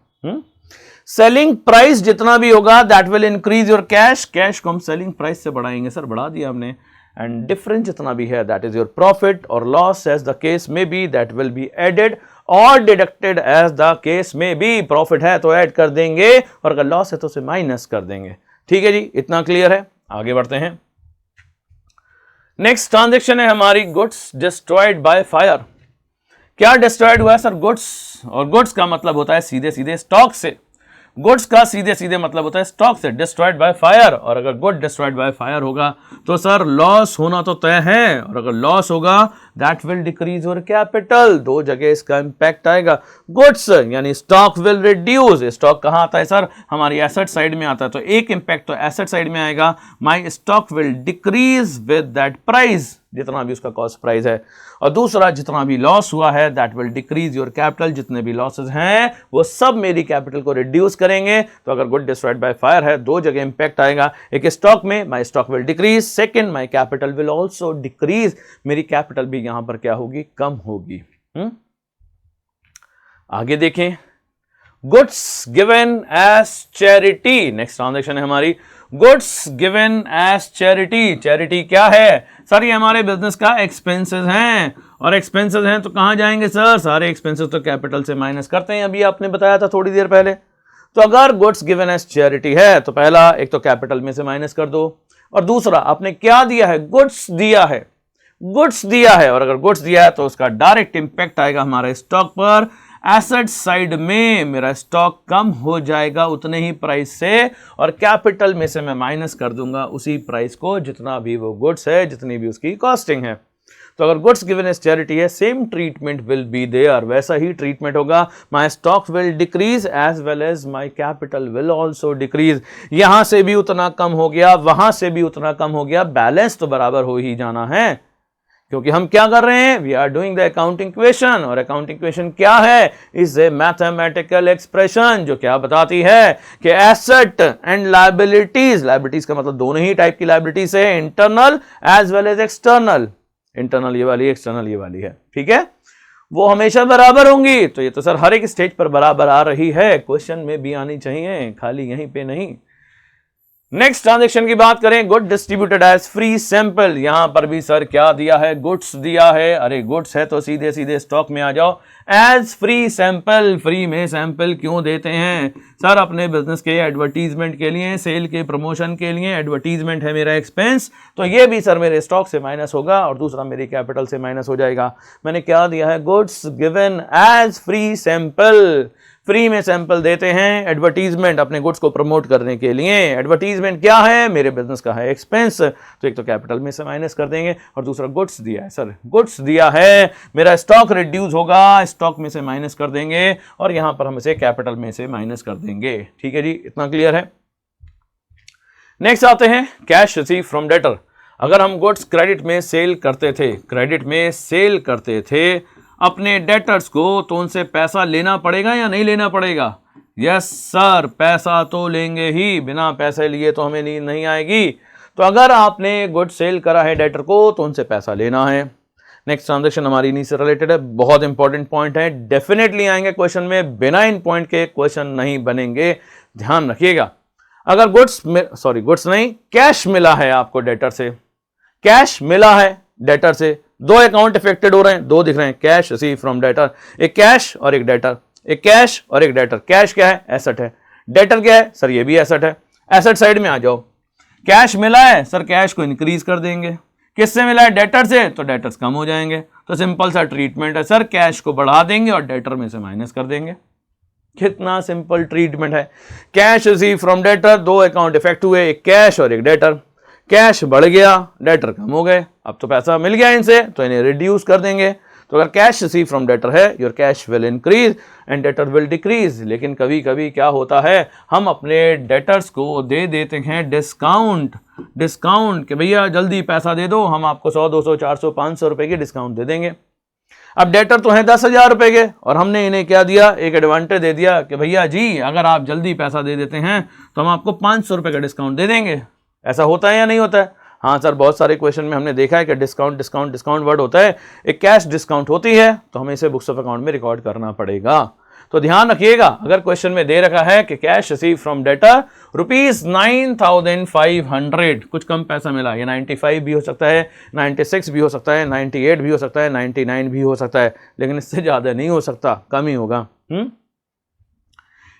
सेलिंग प्राइस जितना भी होगा that will increase your cash, cash को हम सेलिंग प्राइस से बढ़ाएंगे, सर बढ़ा दिया हमने। एंड डिफरेंस जितना भी है दैट इज योर प्रॉफिट और loss as the case may be, that will be added और deducted as the case may be. Profit है तो ऐड कर देंगे और अगर लॉस है तो उसे माइनस कर देंगे। ठीक है जी, इतना क्लियर है, आगे बढ़ते हैं। नेक्स्ट ट्रांजेक्शन है हमारी गुड्स डिस्ट्रॉयड बाय फायर। क्या डिस्ट्रॉयड हुआ है सर, गुड्स, और गुड्स का मतलब होता है सीधे सीधे स्टॉक से, गुड्स का सीधे सीधे मतलब होता है स्टॉक से। डिस्ट्रॉयड बाय फायर, और अगर गुड डिस्ट्रॉयड बाय फायर होगा तो सर लॉस होना तो तय है, और अगर लॉस होगा that will decrease your capital. दो जगह इसका इंपैक्ट आएगा। गुड्स यानी स्टॉक विल रिड्यूस, स्टॉक कहां आता है सर, हमारी एसेट साइड में आता है, तो एक इंपैक्ट तो एसेट साइड में आएगा, माई stock will decrease with that price, जितना भी उसका कॉस्ट प्राइस है। और दूसरा, जितना भी लॉस हुआ है that will decrease your capital, जितने भी लॉसेस हैं वो सब मेरी कैपिटल को रिड्यूस करेंगे। तो अगर गुड डिस्ट्रॉयड बाय फायर है, दो जगह इंपैक्ट आएगा, एक स्टॉक में my stock will decrease, second my capital will also decrease, मेरी कैपिटल भी यहां पर क्या होगी, कम होगी। आगे देखें, goods given as charity, next transaction है हमारी goods given as charity. Charity क्या है सर, ये हमारे बिजनेस का एक्सपेंसेस हैं, और एक्सपेंसेस हैं तो कहां जाएंगे सर, सारे एक्सपेंसेस तो कैपिटल से माइनस करते हैं, अभी आपने बताया था थोड़ी देर पहले। तो अगर गुड्स गिवन एज चैरिटी है तो पहला एक तो कैपिटल में से माइनस कर दो, और दूसरा आपने क्या दिया है, गुड्स दिया है, गुड्स दिया है, और अगर गुड्स दिया है तो उसका डायरेक्ट इंपैक्ट आएगा हमारे स्टॉक पर। एसेट साइड में मेरा स्टॉक कम हो जाएगा उतने ही प्राइस से, और कैपिटल में से मैं माइनस कर दूंगा उसी प्राइस को, जितना भी वो गुड्स है, जितनी भी उसकी कॉस्टिंग है। तो अगर गुड्स गिवन एज चैरिटी है, same treatment will be there, वैसा ही ट्रीटमेंट होगा। My stock will decrease as well as my capital will also decrease. यहां से भी उतना कम हो गया, वहां से भी उतना कम हो गया, बैलेंस तो बराबर हो ही जाना है, क्योंकि हम क्या कर रहे हैं, we are doing the accounting equation, और अकाउंटिंग इक्वेशन क्या है, इज ए मैथमेटिकल एक्सप्रेशन जो क्या बताती है कि एसेट एंड लायबिलिटीज, लायबिलिटीज का मतलब दोनों ही टाइप की लायबिलिटीज है, internal as well as external, internal ये वाली, एक्सटर्नल ये वाली है, ठीक है, वो हमेशा बराबर होंगी। तो ये तो सर हर एक स्टेज पर बराबर आ रही है, क्वेश्चन में भी आनी चाहिए, खाली यहीं पे नहीं। नेक्स्ट ट्रांजेक्शन की बात करें, good distributed as free sample. यहां पर भी सर क्या दिया है, गुड्स दिया है। अरे गुड्स है तो सीधे सीधे स्टॉक में आ जाओ। एज फ्री सैंपल, फ्री में सैंपल क्यों देते हैं सर? अपने बिजनेस के एडवर्टीजमेंट के लिए, सेल के प्रमोशन के लिए। एडवर्टीजमेंट है मेरा एक्सपेंस, तो ये भी सर मेरे स्टॉक से माइनस होगा और दूसरा मेरी कैपिटल से माइनस हो जाएगा। मैंने क्या दिया है, goods given as free sample. Free में सैंपल देते हैं, एडवर्टीजमेंट अपने गुड्स को प्रमोट करने के लिए। एडवर्टीजमेंट क्या है, मेरे बिजनेस का है एक्सपेंस, तो एक तो कैपिटल में से माइनस कर देंगे और दूसरा गुड्स दिया है सर, गुड्स दिया है, मेरा स्टॉक रिड्यूस होगा, स्टॉक में से माइनस कर देंगे और यहां पर हम इसे कैपिटल में से माइनस कर देंगे। ठीक है जी, इतना क्लियर है। नेक्स्ट आते हैं कैश रिसीव फ्रॉम डेटर। अगर हम गुड्स क्रेडिट में सेल करते थे, क्रेडिट में सेल करते थे अपने डेटर्स को, तो उनसे पैसा लेना पड़ेगा या नहीं लेना पड़ेगा? यस सर, पैसा तो लेंगे ही, बिना पैसे लिए तो हमें नींद नहीं आएगी। तो अगर आपने गुड सेल करा है डेटर को तो उनसे पैसा लेना है। नेक्स्ट ट्रांजेक्शन हमारी इन्हीं से रिलेटेड है, बहुत इंपॉर्टेंट पॉइंट है, डेफिनेटली आएंगे क्वेश्चन में, बिना इन पॉइंट के क्वेश्चन नहीं बनेंगे, ध्यान रखिएगा। अगर गुड्स नहीं, कैश मिला है आपको डेटर से, कैश मिला है डेटर से, दो अकाउंट इफेक्टेड हो रहे हैं, दो दिख रहे हैं, कैश रिसीव फ्रॉम डेटर, एक कैश और एक डेटर, एक कैश और एक डेटर। कैश क्या है, एसेट है। डेटर क्या है सर, ये भी एसेट है। एसेट साइड में आ जाओ। कैश मिला है सर, कैश को इंक्रीज कर देंगे। किससे मिला है, डेटर से, तो डेटर्स कम हो जाएंगे। तो सिंपल सा ट्रीटमेंट है सर, कैश को बढ़ा देंगे और डेटर में से माइनस कर देंगे। कितना सिंपल ट्रीटमेंट है। कैश रिसीव फ्रॉम डेटर, दो अकाउंट इफेक्ट हुए, एक कैश और एक डेटर। कैश बढ़ गया, डेटर कम हो गए, अब तो पैसा मिल गया इनसे, तो इन्हें रिड्यूस कर देंगे। तो अगर कैश रिसीव फ्रॉम डेटर है, your cash will increase and debtor will decrease. लेकिन कभी कभी क्या होता है, हम अपने डेटर्स को दे देते हैं डिस्काउंट कि भैया जल्दी पैसा दे दो, हम आपको 100, 200, 400, 500 रुपए की डिस्काउंट दे देंगे। अब डेटर तो हैं 10,000 रुपए के और हमने इन्हें क्या दिया, एक एडवांटेज दे दिया कि भैया जी अगर आप जल्दी पैसा दे देते हैं तो हम आपको 500 रुपए का डिस्काउंट दे देंगे। ऐसा होता है या नहीं होता है? हाँ सर, बहुत सारे क्वेश्चन में हमने देखा है कि डिस्काउंट वर्ड होता है, एक कैश डिस्काउंट होती है, तो हमें इसे बुक्स ऑफ अकाउंट में रिकॉर्ड करना पड़ेगा। तो ध्यान रखिएगा, अगर क्वेश्चन में दे रखा है कि कैश रिसीव फ्रॉम डेटर ₹9,500, कुछ कम पैसा मिला, ये 95 भी हो सकता है, 96 भी हो सकता है, 98 भी हो सकता है, 99 भी हो सकता है, लेकिन इससे ज्यादा नहीं हो सकता, कम ही होगा।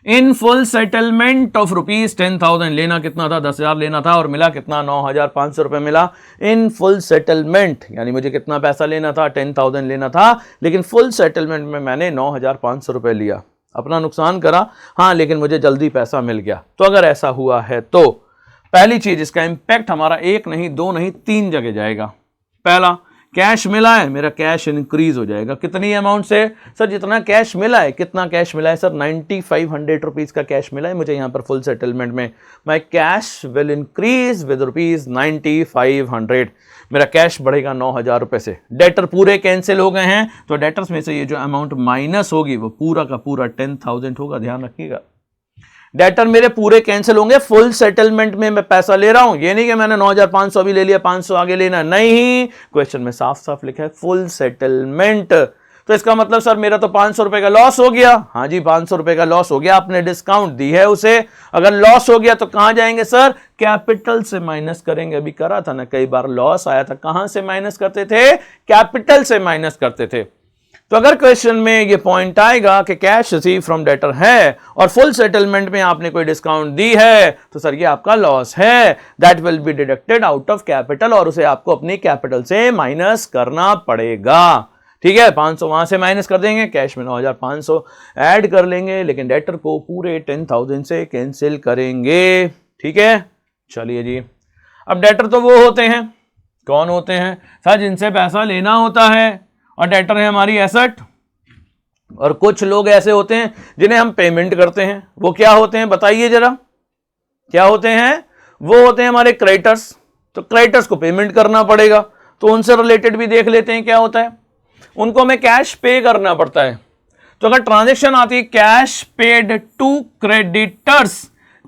इन फुल सेटलमेंट ऑफ ₹10,000, लेना कितना था, 10,000 लेना था और मिला कितना, 9,500 रुपए मिला। इन फुल सेटलमेंट यानी मुझे कितना पैसा लेना था, 10,000 लेना था, लेकिन फुल सेटलमेंट में मैंने 9,500 रुपए लिया, अपना नुकसान करा, हाँ, लेकिन मुझे जल्दी पैसा मिल गया। तो अगर ऐसा हुआ है तो पहली चीज, इसका इंपैक्ट हमारा एक नहीं, दो नहीं, तीन जगह जाएगा। पहला, कैश मिला है, मेरा कैश इंक्रीज हो जाएगा। कितनी अमाउंट से सर, जितना कैश मिला है। कितना कैश मिला है सर, 9,500 रुपीज का कैश मिला है मुझे यहाँ पर फुल सेटलमेंट में। माई कैश विल इंक्रीज विद ₹9,500, मेरा कैश बढ़ेगा 9,000 रुपए से। डेटर पूरे कैंसिल हो गए हैं, तो डेटर्स में से ये जो अमाउंट माइनस होगी वो पूरा का पूरा 10,000 होगा, ध्यान रखिएगा। डेटर मेरे पूरे कैंसिल होंगे, फुल सेटलमेंट में मैं पैसा ले रहा हूं, ये नहीं कि मैंने 9,500 भी ले लिया, 500 आगे लेना, नहीं, क्वेश्चन में साफ साफ लिखा है फुल सेटलमेंट। तो इसका मतलब सर मेरा तो 500 रुपए का लॉस हो गया। हाँ जी, 500 रुपए का लॉस हो गया, आपने डिस्काउंट दी है उसे। अगर लॉस हो गया तो कहां जाएंगे सर, कैपिटल से माइनस करेंगे। अभी करा था ना, कई बार लॉस आया था, कहां से माइनस करते थे, कैपिटल से माइनस करते थे। तो अगर क्वेश्चन में ये पॉइंट आएगा कि कैश रिसीव फ्रॉम डेटर है और फुल सेटलमेंट में आपने कोई डिस्काउंट दी है, तो सर ये आपका लॉस है, that will be deducted out of capital और उसे आपको अपनी कैपिटल से माइनस करना पड़ेगा। ठीक है, 500 वहां से माइनस कर देंगे, कैश में 9,500 ऐड कर लेंगे, लेकिन डेटर को पूरे 10,000 से कैंसिल करेंगे। ठीक है, चलिए जी। अब डेटर तो वो होते हैं, कौन होते हैं सर, जिनसे पैसा लेना होता है, और डेटर है हमारी एसेट। और कुछ लोग ऐसे होते हैं जिन्हें हम पेमेंट करते हैं, वो क्या होते हैं बताइए जरा, क्या होते हैं, वो होते हैं हमारे क्रेडिटर्स। तो क्रेडिटर्स को पेमेंट करना पड़ेगा, तो उनसे रिलेटेड भी देख लेते हैं क्या होता है, उनको हमें कैश पे करना पड़ता है। तो अगर ट्रांजैक्शन आती है cash paid to creditors,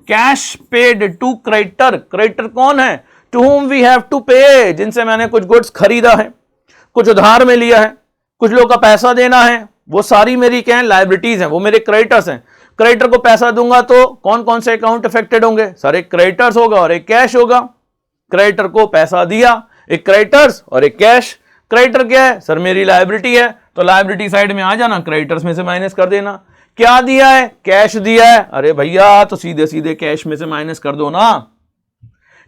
cash paid to creditor, creditor कौन है, to whom we have to पे, जिनसे मैंने कुछ गुड्स खरीदा है, कुछ उधार में लिया है, कुछ लोगों का पैसा देना है, वो सारी मेरी क्या है, लायबिलिटीज हैं, वो मेरे क्रेडिटर्स हैं। क्रेडिटर को पैसा दूंगा तो कौन कौन से अकाउंट अफेक्टेड होंगे सर? एक क्रेडिटर्स होगा और एक कैश होगा। क्रेडिटर को पैसा दिया, एक क्रेडिटर्स और एक कैश। क्रेडिटर क्या है सर? मेरी लायबिलिटी है, तो लायबिलिटी साइड में आ जाना, क्रेडिटर्स में से माइनस कर देना। क्या दिया है? कैश दिया है। अरे भैया तो सीधे सीधे कैश में से माइनस कर दो ना,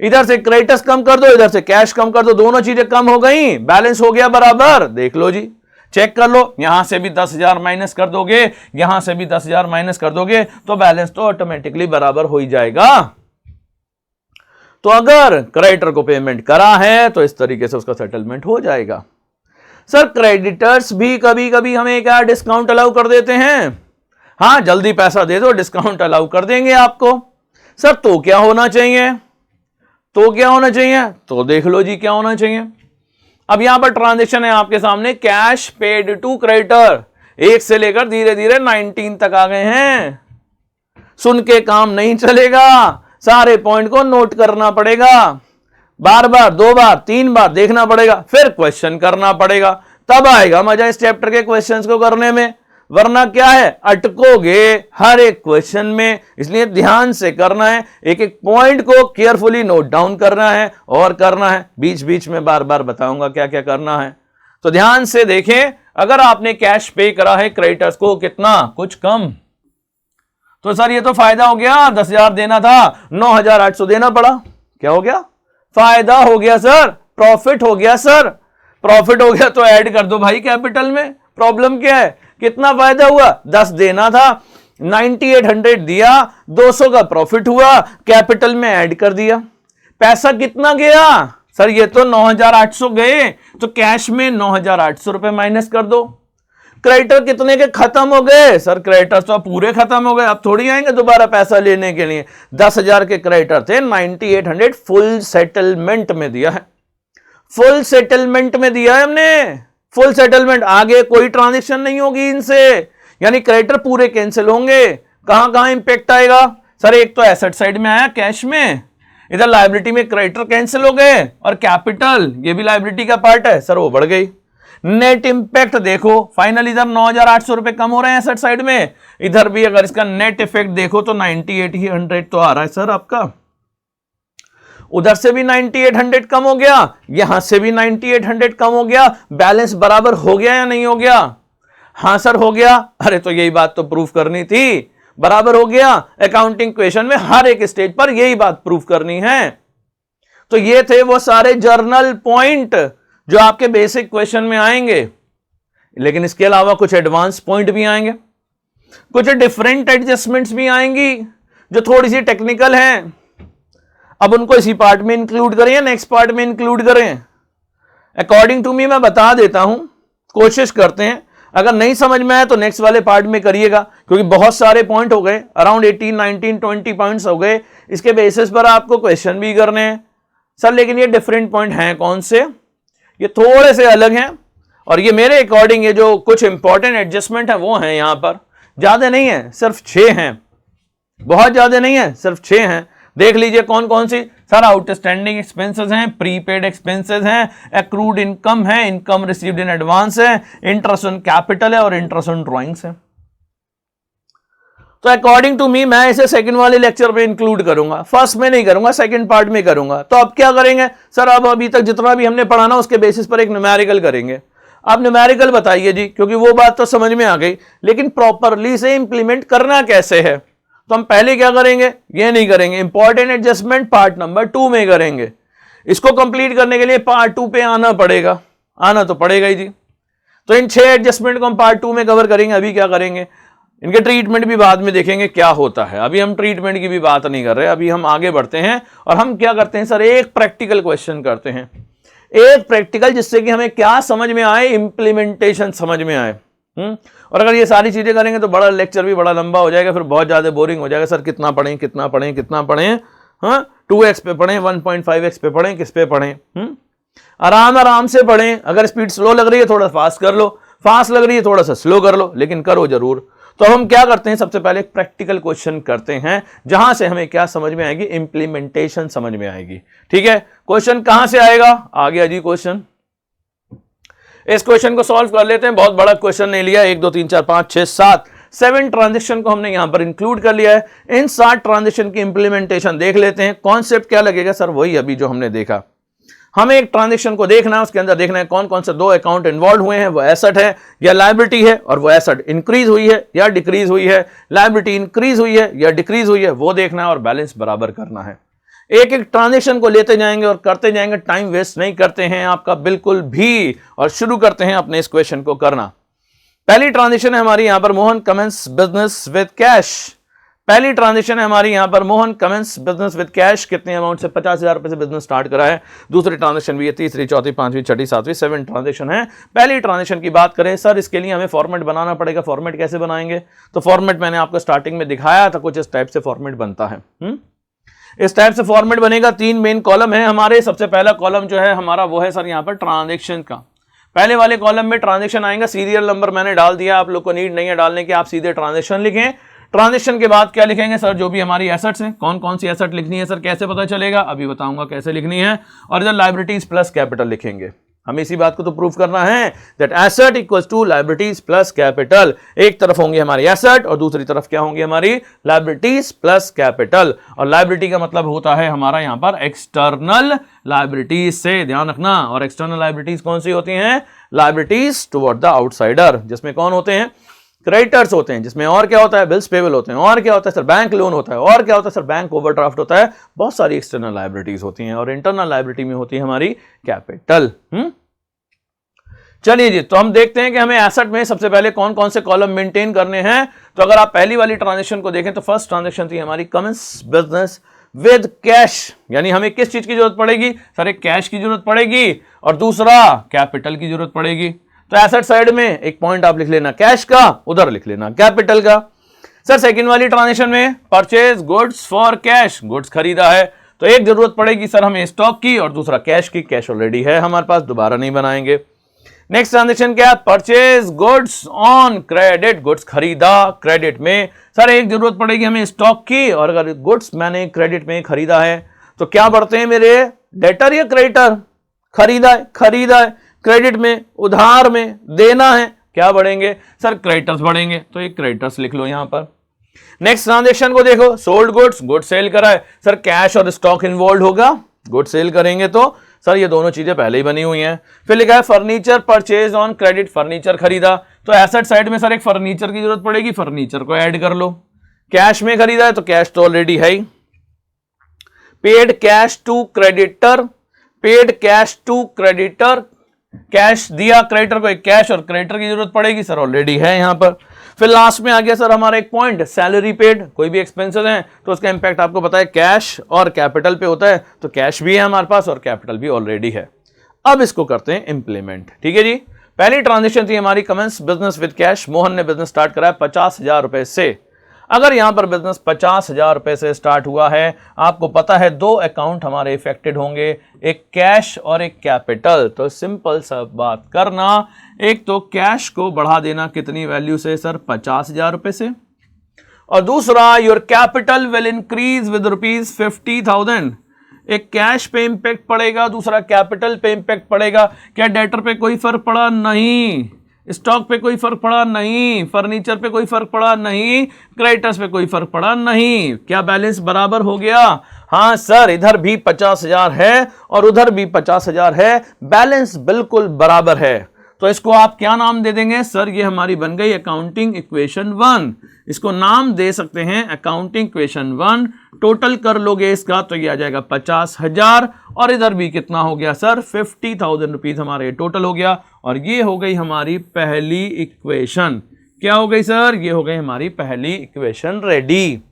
इधर से क्रेडिटर्स कम कर दो, इधर से कैश कम कर दो, दोनों चीजें कम हो गई, बैलेंस हो गया बराबर। देख लो जी, चेक कर लो, यहां से भी 10,000 माइनस कर दोगे, यहां से भी 10,000 माइनस कर दोगे, तो बैलेंस तो ऑटोमेटिकली बराबर हो ही जाएगा। तो अगर क्रेडिटर को पेमेंट करा है तो इस तरीके से उसका सेटलमेंट हो जाएगा। सर क्रेडिटर्स भी कभी कभी हमें क्या डिस्काउंट अलाउ कर देते हैं? हाँ, जल्दी पैसा दे दो, डिस्काउंट अलाउ कर देंगे आपको। सर तो क्या होना चाहिए? तो क्या होना चाहिए? तो देख लो जी क्या होना चाहिए। अब यहां पर ट्रांजैक्शन है आपके सामने, कैश पेड टू क्रेडिटर, 1 से लेकर धीरे धीरे 19 तक आ गए हैं। सुन के काम नहीं चलेगा, सारे पॉइंट को नोट करना पड़ेगा, बार बार 2 बार 3 बार देखना पड़ेगा, फिर क्वेश्चन करना पड़ेगा, तब आएगा मजा इस चैप्टर के क्वेश्चंस को करने में। वरना क्या है, अटकोगे हर एक क्वेश्चन में। इसलिए ध्यान से करना है, एक एक पॉइंट को केयरफुली नोट डाउन करना है और करना है। बीच बीच में बार बार बताऊंगा क्या क्या करना है, तो ध्यान से देखें। अगर आपने कैश पे करा है क्रेडिटर्स को, कितना? कुछ कम, तो सर ये तो फायदा हो गया, 10,000 देना था 9,800 देना पड़ा, क्या हो गया? फायदा हो गया सर, प्रॉफिट हो गया सर। प्रॉफिट हो गया तो ऐड कर दो भाई कैपिटल में, प्रॉब्लम क्या है? कितना फायदा हुआ? 10 देना था, 9800 दिया, 200 का प्रॉफिट हुआ, कैपिटल में ऐड कर दिया। पैसा कितना गया सर? ये तो 9,800 गए, तो कैश में 9,800 रुपए माइनस कर दो। क्रेडिटर कितने के खत्म हो गए सर? क्रेडिटर तो पूरे खत्म हो गए, अब थोड़ी आएंगे दोबारा पैसा लेने के लिए। 10,000 के क्रेडिटर थे, 9800 फुल सेटलमेंट में दिया है, फुल सेटलमेंट में दिया है हमने, फुल सेटलमेंट। आगे कोई ट्रांजैक्शन नहीं होगी इनसे, यानी क्रेडिटर पूरे कैंसिल होंगे। कहां कहां इंपैक्ट आएगा सर? एक तो एसेट साइड में आया कैश में, इधर लायबिलिटी में क्रेडिटर कैंसिल हो गए, और कैपिटल ये भी लायबिलिटी का पार्ट है सर, वो बढ़ गई। नेट इंपैक्ट देखो, फाइनल इधर 9,800 रुपए कम हो रहे हैं एसेट साइड में, इधर भी अगर इसका नेट इफेक्ट देखो तो 9800 तो आ रहा है सर आपका। उधर से भी 9800 कम हो गया, यहां से भी 9800 कम हो गया, बैलेंस बराबर हो गया या नहीं हो गया? हां सर हो गया। अरे तो यही बात तो प्रूफ करनी थी, बराबर हो गया। अकाउंटिंग क्वेश्चन में हर एक स्टेज पर यही बात प्रूफ करनी है। तो ये थे वो सारे जर्नल पॉइंट जो आपके बेसिक क्वेश्चन में आएंगे, लेकिन इसके अलावा कुछ एडवांस पॉइंट भी आएंगे, कुछ डिफरेंट एडजस्टमेंट्स भी आएंगी जो थोड़ी सी टेक्निकल हैं। अब उनको इसी पार्ट में इंक्लूड करें या नेक्स्ट पार्ट में इंक्लूड करें, अकॉर्डिंग टू मी मैं बता देता हूं, कोशिश करते हैं। अगर नहीं समझ में आया तो नेक्स्ट वाले पार्ट में करिएगा, क्योंकि बहुत सारे पॉइंट हो गए, अराउंड 18, 19, 20 पॉइंट्स हो गए। इसके बेसिस पर आपको क्वेश्चन भी करने हैं सर, लेकिन ये डिफरेंट पॉइंट हैं कौन से? ये थोड़े से अलग हैं, और ये मेरे अकॉर्डिंग ये जो कुछ इंपॉर्टेंट एडजस्टमेंट है वो हैं, यहां पर ज्यादा नहीं है, सिर्फ 6 हैं, बहुत ज्यादा नहीं है, सिर्फ 6 हैं। देख लीजिए कौन कौन सी सर। आउटस्टैंडिंग एक्सपेंसेस हैं, प्रीपेड एक्सपेंसेस हैं, एक्रूड इनकम है, इनकम रिसीव्ड इन एडवांस है, इंटरेस्ट ऑन कैपिटल है और इंटरेस्ट ऑन ड्रॉइंग्स है। तो अकॉर्डिंग टू मी मैं इसे सेकंड वाले लेक्चर में इंक्लूड करूंगा, फर्स्ट में नहीं करूंगा, सेकंड पार्ट में करूंगा। तो अब क्या करेंगे सर? अब अभी तक जितना भी हमने पढ़ा ना उसके बेसिस पर एक न्यूमेरिकल करेंगे। आप न्यूमेरिकल बताइए जी, क्योंकि वो बात तो समझ में आ गई, लेकिन प्रॉपरली से इंप्लीमेंट करना कैसे है? तो हम पहले क्या करेंगे, ये नहीं करेंगे, इंपॉर्टेंट एडजस्टमेंट पार्ट नंबर 2 में करेंगे। इसको कंप्लीट करने के लिए पार्ट 2 पे आना पड़ेगा, आना तो पड़ेगा ही जी। तो इन 6 एडजस्टमेंट को हम पार्ट 2 में कवर करेंगे। अभी क्या करेंगे, इनके ट्रीटमेंट भी बाद में देखेंगे क्या होता है, अभी हम ट्रीटमेंट की भी बात नहीं कर रहे। अभी हम आगे बढ़ते हैं और हम क्या करते हैं सर, एक प्रैक्टिकल क्वेश्चन करते हैं, एक प्रैक्टिकल, जिससे कि हमें क्या समझ में आए, इंप्लीमेंटेशन समझ में आए। और अगर ये सारी चीजें करेंगे तो बड़ा लेक्चर भी बड़ा लंबा हो जाएगा, फिर बहुत ज्यादा बोरिंग हो जाएगा। सर कितना पढ़ें कितना पढ़ें कितना पढ़ें, हाँ 2x पे पढ़ें, 1.5x पे पढ़ें, किस पे पढ़ें? आराम आराम से पढ़ें। अगर स्पीड स्लो लग रही है थोड़ा फास्ट कर लो, फास्ट लग रही है थोड़ा सा स्लो कर लो, लेकिन करो जरूर। तो हम क्या करते हैं, सबसे पहले एक प्रैक्टिकल क्वेश्चन करते हैं, जहां से हमें क्या समझ में आएगी, इंप्लीमेंटेशन समझ में आएगी। ठीक है, क्वेश्चन कहां से आएगा, आ गया जी क्वेश्चन। इस क्वेश्चन को सॉल्व कर लेते हैं। बहुत बड़ा क्वेश्चन नहीं लिया, 1 2 3 4 5 6 7 7 ट्रांजेक्शन को हमने यहां पर इंक्लूड कर लिया है। इन 7 ट्रांजेक्शन की इंप्लीमेंटेशन देख लेते हैं। कॉन्सेप्ट क्या लगेगा सर? वही अभी जो हमने देखा। हमें एक ट्रांजेक्शन को देखना है, उसके अंदर देखना है कौन कौन से 2 अकाउंट इन्वॉल्व हुए हैं, वो एसेट है या लायबिलिटी है, और वो एसेट इंक्रीज हुई है या डिक्रीज हुई है, लायबिलिटी इंक्रीज हुई है या डिक्रीज हुई है, वो देखना है और बैलेंस बराबर करना है। एक एक ट्रांजेक्शन को लेते जाएंगे और करते जाएंगे, टाइम वेस्ट नहीं करते हैं आपका बिल्कुल भी, और शुरू करते हैं अपने इस क्वेश्चन को करना। पहली ट्रांजेक्शन है हमारी यहां पर Mohan commence business with cash. पहली ट्रांजेक्शन है हमारी यहां पर Mohan commence business with cash. कितने अमाउंट से? 50,000 रुपए से बिजनेस स्टार्ट करा है। दूसरी ट्रांजेक्शन भी है, तीसरी, चौथी, पांचवी, छठी, सातवीं, 7 ट्रांजेक्शन है। पहली ट्रांजेक्शन की बात करें सर, इसके लिए हमें फॉर्मेट बनाना पड़ेगा। फॉर्मेट कैसे बनाएंगे? तो फॉर्मेट मैंने आपको स्टार्टिंग में दिखाया था, कुछ इस टाइप से फॉर्मेट बनता है। इस टाइप से फॉर्मेट बनेगा। 3 मेन कॉलम है हमारे। सबसे पहला कॉलम जो है हमारा वो है सर यहाँ पर ट्रांजेक्शन का। पहले वाले कॉलम में ट्रांजेक्शन आएगा, सीरियल नंबर मैंने डाल दिया, आप लोग को नीड नहीं है डालने की, आप सीधे ट्रांजेक्शन लिखें। ट्रांजेक्शन के बाद क्या लिखेंगे सर? जो भी हमारी एसेट्स हैं, कौन कौन सी एसेट लिखनी है सर, कैसे पता चलेगा? अभी बताऊंगा कैसे लिखनी है। और इधर लायबिलिटीज प्लस कैपिटल लिखेंगे। हमें इसी बात को तो प्रूव करना है that asset equals to liabilities plus capital. एक तरफ होंगे हमारी एसेट और दूसरी तरफ क्या होंगी हमारी? Liabilities plus capital. और लायबिलिटी का मतलब होता है हमारा यहां पर एक्सटर्नल लायबिलिटीज से ध्यान रखना। और एक्सटर्नल लायबिलिटीज कौन सी होती हैं? लायबिलिटीज टुवर्ड द आउटसाइडर, जिसमें कौन होते हैं? क्रेडिटर्स होते हैं। जिसमें और क्या होता है? बिल्स पेबल होते हैं। और क्या होता है सर? बैंक लोन होता है। और क्या होता है सर? बैंक ओवरड्राफ्ट होता है। बहुत सारी एक्सटर्नल लायबिलिटीज होती हैं और इंटरनल लायबिलिटी में होती है हमारी कैपिटल। चलिए जी, तो हम देखते हैं कि हमें एसेट में सबसे पहले कौन कौन से कॉलम मेंटेन करने हैं। तो अगर आप पहली वाली ट्रांजेक्शन को देखें तो फर्स्ट ट्रांजेक्शन थी हमारी कमेंस बिजनेस विद कैश। यानी हमें किस चीज की जरूरत पड़ेगी सर? एक कैश की जरूरत पड़ेगी और दूसरा कैपिटल की जरूरत पड़ेगी। तो एसेट साइड में एक पॉइंट आप लिख लेना कैश का, उधर लिख लेना कैपिटल का। सर सेकंड वाली ट्रांजेक्शन में purchase goods for cash, goods खरीदा है, तो एक जरूरत पड़ेगी सर हमें स्टॉक की और दूसरा कैश की। कैश ऑलरेडी है हमारे पास, दोबारा नहीं बनाएंगे। नेक्स्ट ट्रांजेक्शन क्या? Purchase goods on credit, goods खरीदा क्रेडिट में। सर एक जरूरत पड़ेगी हमें स्टॉक की, और अगर गुड्स मैंने क्रेडिट में खरीदा है तो क्या बढ़ते हैं मेरे? डेटर या क्रेडिटर? खरीदा है, खरीदा है क्रेडिट में, उधार में देना है, क्या बढ़ेंगे सर? क्रेडिटर्स बढ़ेंगे। तो एक क्रेडिटर्स लिख लो यहां पर। नेक्स्ट ट्रांजेक्शन को देखो, सोल्ड गुड्स, गुड सेल करा है। सर कैश और स्टॉक इन्वॉल्व होगा, गुड सेल करेंगे तो सर ये दोनों चीजें पहले ही बनी हुई हैं। फिर लिखा है furniture purchase on credit, furniture खरीदा, तो एसेट साइड में सर एक फर्नीचर की जरूरत पड़ेगी, फर्नीचर को ऐड कर लो। कैश में खरीदा है तो कैश तो ऑलरेडी है ही। Paid cash to creditor, paid cash to creditor, cash दिया क्रेडिटर को, एक कैश और क्रेडिटर की जरूरत पड़ेगी सर, ऑलरेडी है यहां पर। फिर लास्ट में आ गया सर हमारा एक पॉइंट सैलरी पेड। कोई भी एक्सपेंसेस हैं तो उसका इंपैक्ट आपको पता है कैश और कैपिटल पे होता है, तो कैश भी है हमारे पास और कैपिटल भी ऑलरेडी है। अब इसको करते हैं इंप्लीमेंट। ठीक है जी, पहली ट्रांजेक्शन थी हमारी commence business with cash. Mohan ने बिजनेस स्टार्ट करा है 50,000 रुपए से। अगर यहां पर बिजनेस 50,000 रुपए से स्टार्ट हुआ है, आपको पता है 2 अकाउंट हमारे इफेक्टेड होंगे, एक कैश और एक कैपिटल। तो सिंपल सा बात करना, एक तो कैश को बढ़ा देना कितनी वैल्यू से सर? 50,000 रुपए से, और दूसरा your capital will increase with ₹50,000। एक कैश पे इंपैक्ट पड़ेगा, दूसरा कैपिटल पे इंपैक्ट पड़ेगा। क्या डेटर पे कोई फर्क पड़ा? नहीं। स्टॉक पे कोई फर्क पड़ा? नहीं। फर्नीचर पे कोई फर्क पड़ा? नहीं। क्रेडिटर्स पे कोई फर्क पड़ा? नहीं। क्या बैलेंस बराबर हो गया? हाँ सर, इधर भी 50,000 है और उधर भी 50,000 है, बैलेंस बिल्कुल बराबर है। तो इसको आप क्या नाम दे देंगे सर? ये हमारी बन गई अकाउंटिंग इक्वेशन 1। इसको नाम दे सकते हैं अकाउंटिंग इक्वेशन 1। टोटल कर लोगे इसका तो ये आ जाएगा 50,000, और इधर भी कितना हो गया सर? 50,000 रुपीज हमारे टोटल हो गया। और ये हो गई हमारी पहली इक्वेशन। क्या हो गई सर? ये हो गई हमारी पहली इक्वेशन रेडी।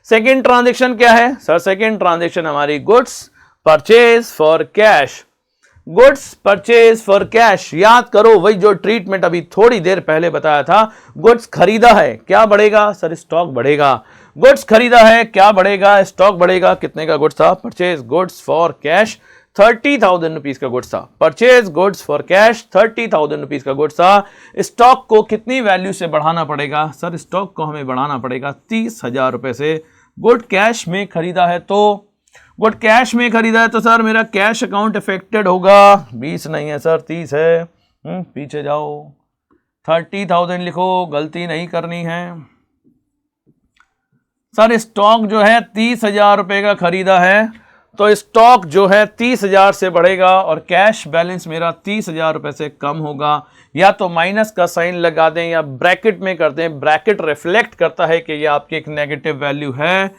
सेकेंड ट्रांजेक्शन क्या है सर? सेकेंड ट्रांजेक्शन हमारी goods purchase for cash. Goods purchase for cash, याद करो वही जो ट्रीटमेंट अभी थोड़ी देर पहले बताया था। गुड्स खरीदा है, क्या बढ़ेगा सर? स्टॉक बढ़ेगा। गुड्स खरीदा है, क्या बढ़ेगा? स्टॉक बढ़ेगा। कितने का गुड्स था? Purchase goods for cash 30,000 rupees का गुड्स था। Purchase goods for cash 30,000 rupees का गुड्स था। स्टॉक को कितनी वैल्यू से बढ़ाना पड़ेगा सर? स्टॉक को हमें बढ़ाना पड़ेगा 30,000 रुपए से। गुड कैश में खरीदा है तो गुड कैश में खरीदा है तो सर मेरा कैश अकाउंट अफेक्टेड होगा। 20 नहीं है सर, 30 है। पीछे जाओ, 30,000 लिखो, गलती नहीं करनी है। सर स्टॉक जो है 30,000 रुपए का खरीदा है, तो स्टॉक जो है 30,000 से बढ़ेगा और कैश बैलेंस मेरा 30,000 रुपए से कम होगा। या तो माइनस का साइन लगा दें या ब्रैकेट में कर दें। ब्रैकेट रिफ्लेक्ट करता है कि ये आपकी एक नेगेटिव वैल्यू है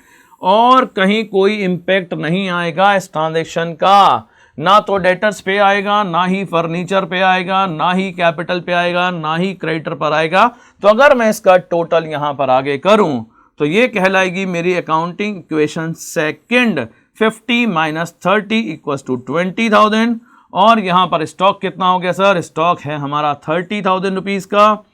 और कहीं कोई इंपैक्ट नहीं आएगा इस ट्रांजैक्शन का। ना तो डेटर्स पे आएगा, ना ही फर्नीचर पे आएगा, ना ही कैपिटल पे आएगा, ना ही क्रेडिटर पर आएगा। तो अगर मैं इसका टोटल यहां पर आगे करूं तो ये कहलाएगी मेरी accounting equation second. 50 minus 30 equals to 20,000। और यहां पर स्टॉक कितना हो गया सर? स्टॉक है हमारा 30,000 रुपीज का।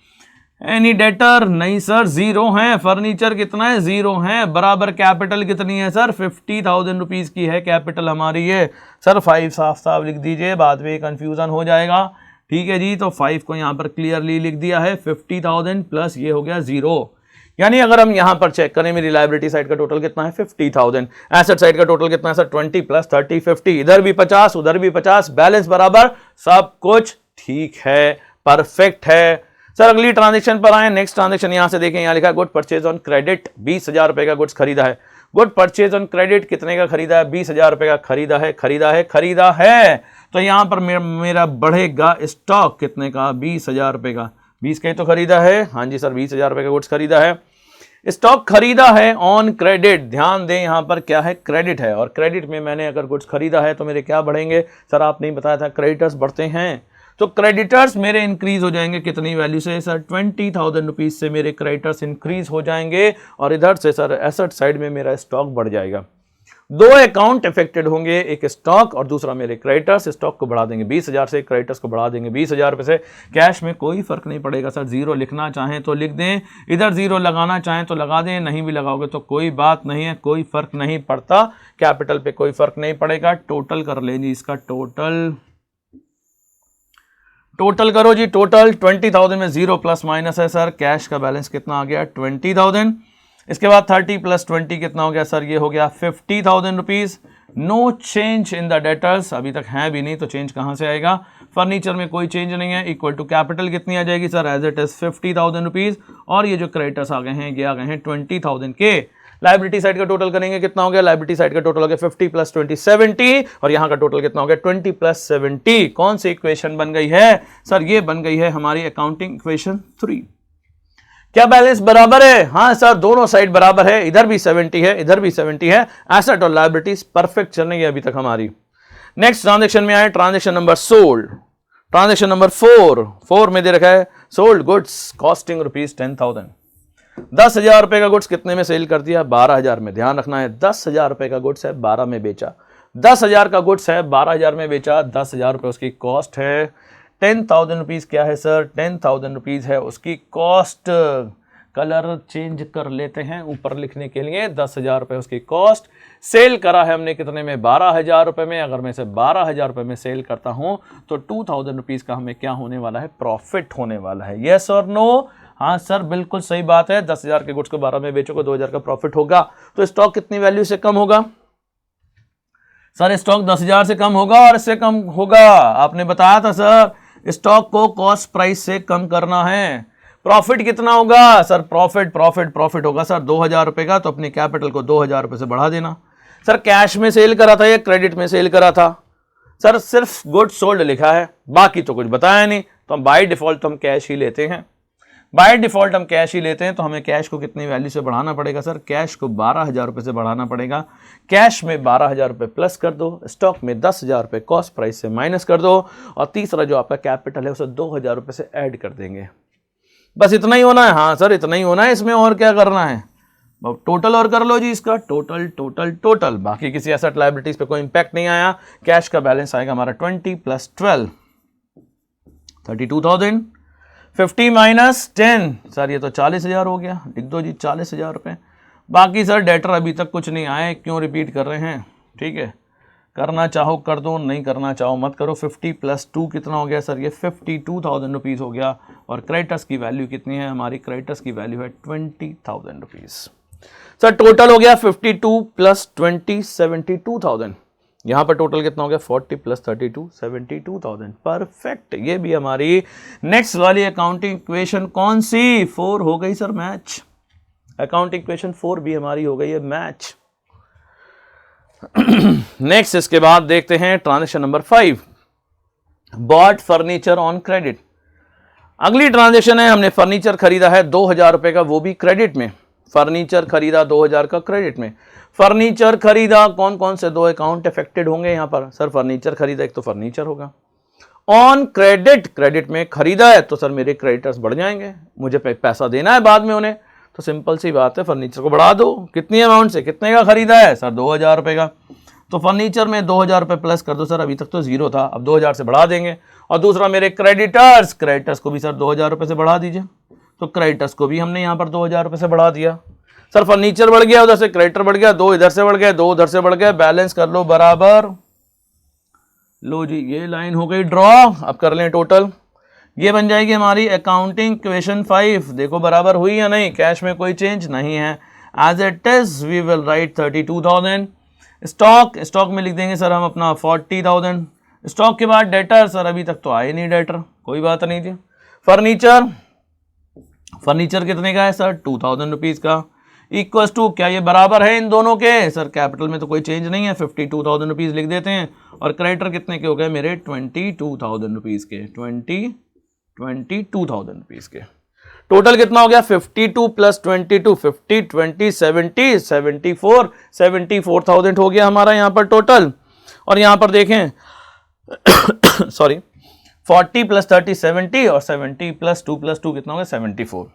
Any debtor? नहीं सर, जीरो है। फर्नीचर कितना है? जीरो है। बराबर कैपिटल कितनी है सर? 50,000 रुपीज की है कैपिटल हमारी ये। सर 5 साफ साफ लिख दीजिए, बाद में कंफ्यूजन हो जाएगा। ठीक है जी, तो 5 को यहां पर क्लियरली लिख दिया है। 50,000 प्लस ये हो गया जीरो। यानी अगर हम यहां पर चेक करें मेरी लायबिलिटी साइड का टोटल कितना है? 50,000। एसेट साइड का टोटल कितना है सर? 20 प्लस 30 50। इधर भी 50 उधर भी 50, बैलेंस बराबर, सब कुछ ठीक है, परफेक्ट है। सर अगली ट्रांजेक्शन पर आए। नेक्स्ट ट्रांजेक्शन यहां से देखें, यहां लिखा है गुड परचेज ऑन क्रेडिट। 20,000 रुपए का गुड्स खरीदा है। गुड परचेज ऑन क्रेडिट कितने का खरीदा है? 20,000 रुपए का खरीदा है। खरीदा है तो यहां पर मेरा बढ़ेगा स्टॉक कितने का? 20,000 रुपए का। 20 का ही तो खरीदा है। हाँ जी सर, 20,000 रुपए का गुड्स खरीदा है। स्टॉक खरीदा है ऑन क्रेडिट। ध्यान दें यहां पर क्या है? क्रेडिट है। और क्रेडिट में मैंने अगर गुड्स खरीदा है तो मेरे क्या बढ़ेंगे सर? आपने बताया था क्रेडिटर्स बढ़ते हैं, तो क्रेडिटर्स मेरे इंक्रीज हो जाएंगे कितनी वैल्यू से सर? 20,000 रुपीज से मेरे क्रेडिटर्स इंक्रीज हो जाएंगे। और इधर से सर एसेट साइड में मेरा स्टॉक बढ़ जाएगा। दो अकाउंट इफेक्टेड होंगे, एक स्टॉक और दूसरा मेरे क्रेडिटर्स। स्टॉक को बढ़ा देंगे 20,000 से, क्रेडिटर्स को बढ़ा देंगे 20,000 रुपए से। कैश में कोई फर्क नहीं पड़ेगा सर। जीरो लिखना चाहें तो लिख दें, इधर जीरो लगाना चाहें तो लगा दें, नहीं भी लगाओगे तो कोई बात नहीं है, कोई फर्क नहीं पड़ता। कैपिटल पे कोई फर्क नहीं पड़ेगा। टोटल कर लेंगे इसका। टोटल करो जी। टोटल 20,000 में जीरो प्लस माइनस है सर। कैश का बैलेंस कितना आ गया? 20,000। इसके बाद 30 प्लस 20 कितना हो गया सर? ये हो गया 50,000 rupees. No change in the debtors, अभी तक है भी नहीं तो चेंज कहां से आएगा? फर्नीचर में कोई चेंज नहीं है। इक्वल टू कैपिटल कितनी आ जाएगी sir? As it is 50,000 rupees. और ये जो क्रेडिटर्स आ गए हैं ये आ गए हैं 20,000 के। लायबिलिटी साइड का टोटल करेंगे कितना हो गया? लायबिलिटी साइड का टोटल हो गया 50 प्लस 20 70। और यहां का टोटल कितना हो गया? 20 प्लस 70। कौन सी इक्वेशन बन गई है सर? ये बन गई है हमारी अकाउंटिंग इक्वेशन 3। क्या बैलेंस बराबर है? हाँ सर, दोनों साइड बराबर है। इधर भी 70 है, इधर भी 70 है। एसेट और लायबिलिटीज परफेक्ट चल रही है अभी तक हमारी। नेक्स्ट ट्रांजेक्शन में आए, transaction number sold. Transaction number 4 में दे रखा है सोल्ड गुड्स कॉस्टिंग रुपीज 10,000। 10,000 रुपए का गुड्स कितने में सेल कर दिया? 12,000 में। ध्यान रखना है 10,000 रुपए का गुड्स है, 12 में बेचा। 10,000 का गुड्स है, 12,000 में बेचा। 10,000 रुपए उसकी कॉस्ट है। 10,000 रुपीज क्या है सर? 10,000 रुपीज है उसकी कॉस्ट। कलर चेंज कर लेते हैं ऊपर लिखने के लिए। 10,000 रुपए उसकी कॉस्ट। सेल करा है हमने कितने में? 12,000 रुपए में। अगर मैं इसे 12,000 रुपए में सेल करता हूं तो 2,000 रुपीज का हमें क्या होने वाला है? प्रॉफिट होने वाला है। यस और नो? हाँ सर, बिल्कुल सही बात है। 10,000 के गुड्स को 12 में बेचोगे 2,000 का प्रॉफिट होगा। तो स्टॉक कितनी वैल्यू से कम होगा सर? स्टॉक 10,000 से कम होगा और इससे कम होगा। आपने बताया था सर स्टॉक को कॉस्ट प्राइस से कम करना है। प्रॉफिट कितना होगा सर? प्रॉफिट होगा सर 2,000 रुपए का। तो अपनी कैपिटल को 2,000 रुपए से बढ़ा देना। सर कैश में सेल करा था या क्रेडिट में सेल करा था? सर सिर्फ गुड सोल्ड लिखा है, बाकी तो कुछ बताया नहीं। तो हम बाय डिफॉल्ट हम कैश ही लेते हैं। तो हमें कैश को कितनी वैल्यू से बढ़ाना पड़ेगा सर? कैश को 12,000 रुपए से बढ़ाना पड़ेगा। कैश में 12,000 रुपए प्लस कर दो, स्टॉक में 10,000 रुपए कॉस्ट प्राइस से माइनस कर दो, और तीसरा जो आपका कैपिटल है उसे 2,000 रुपए से ऐड कर देंगे। बस इतना ही होना है। हाँ सर, इतना ही होना है। इसमें और क्या करना है? टोटल और कर लो जी इसका। टोटल बाकी किसी एसेट लायबिलिटीज पे कोई इंपैक्ट नहीं आया। कैश का बैलेंस आएगा हमारा 20 प्लस 12 32,000। 50 माइनस 10 सर ये तो 40,000 हो गया। लिख दो जी 40,000 रुपये। बाकी सर डेटर अभी तक कुछ नहीं आए, क्यों रिपीट कर रहे हैं? ठीक है, करना चाहो कर दो, नहीं करना चाहो मत करो। 50 प्लस 2 कितना हो गया सर? ये 52,000 रुपीज़ हो गया। और क्रेडिटर्स की वैल्यू कितनी है? हमारी क्रेडिटर्स की वैल्यू है 20,000 रुपीज़। सर टोटल हो गया 52 प्लस 20 72,000। यहाँ पर टोटल कितना हो गया 40 प्लस 32 72,000। परफेक्ट। ये भी हमारी नेक्स्ट वाली अकाउंटिंग इक्वेशन कौन सी 4 हो गई सर मैच। अकाउंटिंग इक्वेशन 4 भी हमारी हो गई है मैच। नेक्स्ट इसके बाद देखते हैं transaction number 5, bought furniture on credit. अगली ट्रांजेक्शन है, हमने फर्नीचर खरीदा है 2,000 रुपए का, वो भी क्रेडिट में। फर्नीचर खरीदा 2,000 का क्रेडिट में। फर्नीचर खरीदा, कौन कौन से दो अकाउंट अफेक्टेड होंगे यहाँ पर सर। फर्नीचर खरीदा, एक तो फर्नीचर होगा ऑन क्रेडिट, क्रेडिट में खरीदा है तो सर मेरे क्रेडिटर्स बढ़ जाएंगे, मुझे पैसा देना है बाद में उन्हें, तो सिंपल सी बात है फर्नीचर को बढ़ा दो। कितनी अमाउंट से, कितने का खरीदा है सर 2,000 रुपए का, तो फर्नीचर में 2,000 रुपए प्लस कर दो सर, अभी तक तो जीरो था, अब 2,000 से बढ़ा देंगे। और दूसरा मेरे क्रेडिटर्स, क्रेडिटर्स को भी सर 2,000 रुपए से बढ़ा दीजिए, तो क्रेडिटर्स को भी हमने यहाँ पर 2,000 रुपए से बढ़ा दिया। सर फर्नीचर बढ़ गया, उधर से क्रेडिटर बढ़ गया, 2 इधर से बढ़ गए, 2 उधर से बढ़ गए, बैलेंस कर लो बराबर। लो जी ये लाइन हो गई ड्रॉ। अब कर लें टोटल, ये बन जाएगी हमारी अकाउंटिंग इक्वेशन 5। देखो बराबर हुई या नहीं, कैश में कोई चेंज नहीं है, as it is we will write 32,000। Stock, stock में लिख देंगे सर हम अपना 40,000। स्टॉक के बाद डेटर, सर अभी तक तो आए नहीं डेटर, कोई बात नहीं थी। फर्नीचर, फर्नीचर कितने का है सर 2,000 रुपीज़ का, इक्वल्स टू, क्या ये बराबर है इन दोनों के सर, कैपिटल में तो कोई चेंज नहीं है, 52,000 रुपीज़ लिख देते हैं। और क्रेडिटर कितने के हो गए मेरे 22,000 रुपीज़ के, 22,000 रुपीज़ के। टोटल कितना हो गया 52 प्लस 22, 50 20 70 74, 74,000 हो गया हमारा यहाँ पर टोटल। और यहाँ पर देखें सॉरी 40 प्लस 30 70 और 70 प्लस 2 कितना हो गया 74।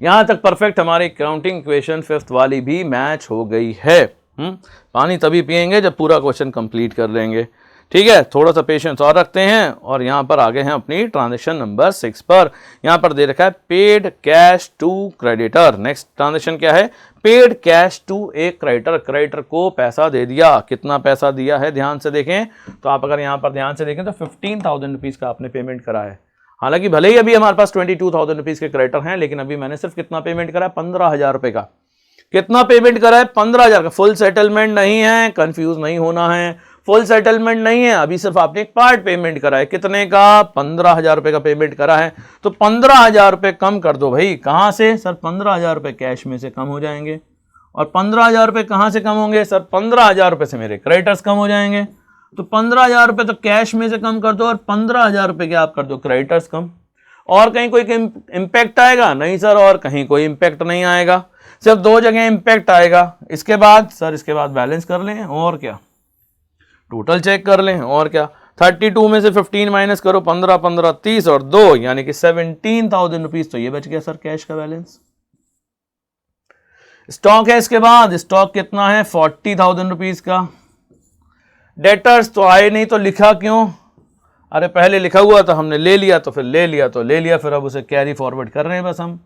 यहां तक परफेक्ट हमारी अकाउंटिंग इक्वेशन 5th वाली भी मैच हो गई है। पानी तभी पिएंगे जब पूरा क्वेश्चन कंप्लीट कर लेंगे, ठीक है। थोड़ा सा पेशेंस और रखते हैं और यहां पर आगे हैं अपनी ट्रांजेक्शन नंबर 6 पर। यहां पर दे रखा है paid cash to creditor. Next transaction क्या है, paid cash to a creditor. Creditor को पैसा दे दिया, कितना पैसा दिया है ध्यान से देखें, तो आप अगर यहां पर ध्यान से देखें तो 15,000 रुपीज़ का आपने पेमेंट करा है। हालांकि भले ही अभी हमारे पास 22,000 रुपीज़ के क्रेडिटर हैं, लेकिन अभी मैंने सिर्फ कितना पेमेंट करा है 15,000 रुपये का। कितना पेमेंट करा है 15,000 का। फुल सेटलमेंट नहीं है, कंफ्यूज नहीं होना है, फुल सेटलमेंट नहीं है, अभी सिर्फ आपने एक पार्ट पेमेंट करा है। कितने का 15,000 रुपये का पेमेंट करा है, तो 15,000 रुपये कम कर दो भाई। कहाँ से सर 15,000 रुपये कैश में से कम हो जाएंगे। और 15,000 रुपये कहाँ से कम होंगे सर, 15,000 रुपये से मेरे क्रेडिटर्स कम हो जाएंगे। तो 15,000 रुपये तो कैश में से कम कर दो और 15,000 रुपये के आप कर दो क्रेडिटर्स कम। और कहीं कोई इम्पैक्ट आएगा नहीं सर, और कहीं कोई इम्पैक्ट नहीं आएगा, सिर्फ 2 जगह इम्पैक्ट आएगा। इसके बाद सर, इसके बाद बैलेंस कर लें और क्या, टोटल चेक कर लें और क्या। 32 में से 15 माइनस करो, 15 15 30 और 2 यानी कि 17,000 रुपीज तो ये बच गया सर कैश का बैलेंस। स्टॉक है इसके बाद, स्टॉक कितना है 40,000 रुपीज का। डेटर्स तो आए नहीं तो लिखा क्यों, अरे पहले लिखा हुआ था हमने ले लिया, तो फिर ले लिया तो ले लिया, फिर अब उसे कैरी फॉरवर्ड कर रहे हैं बस हम।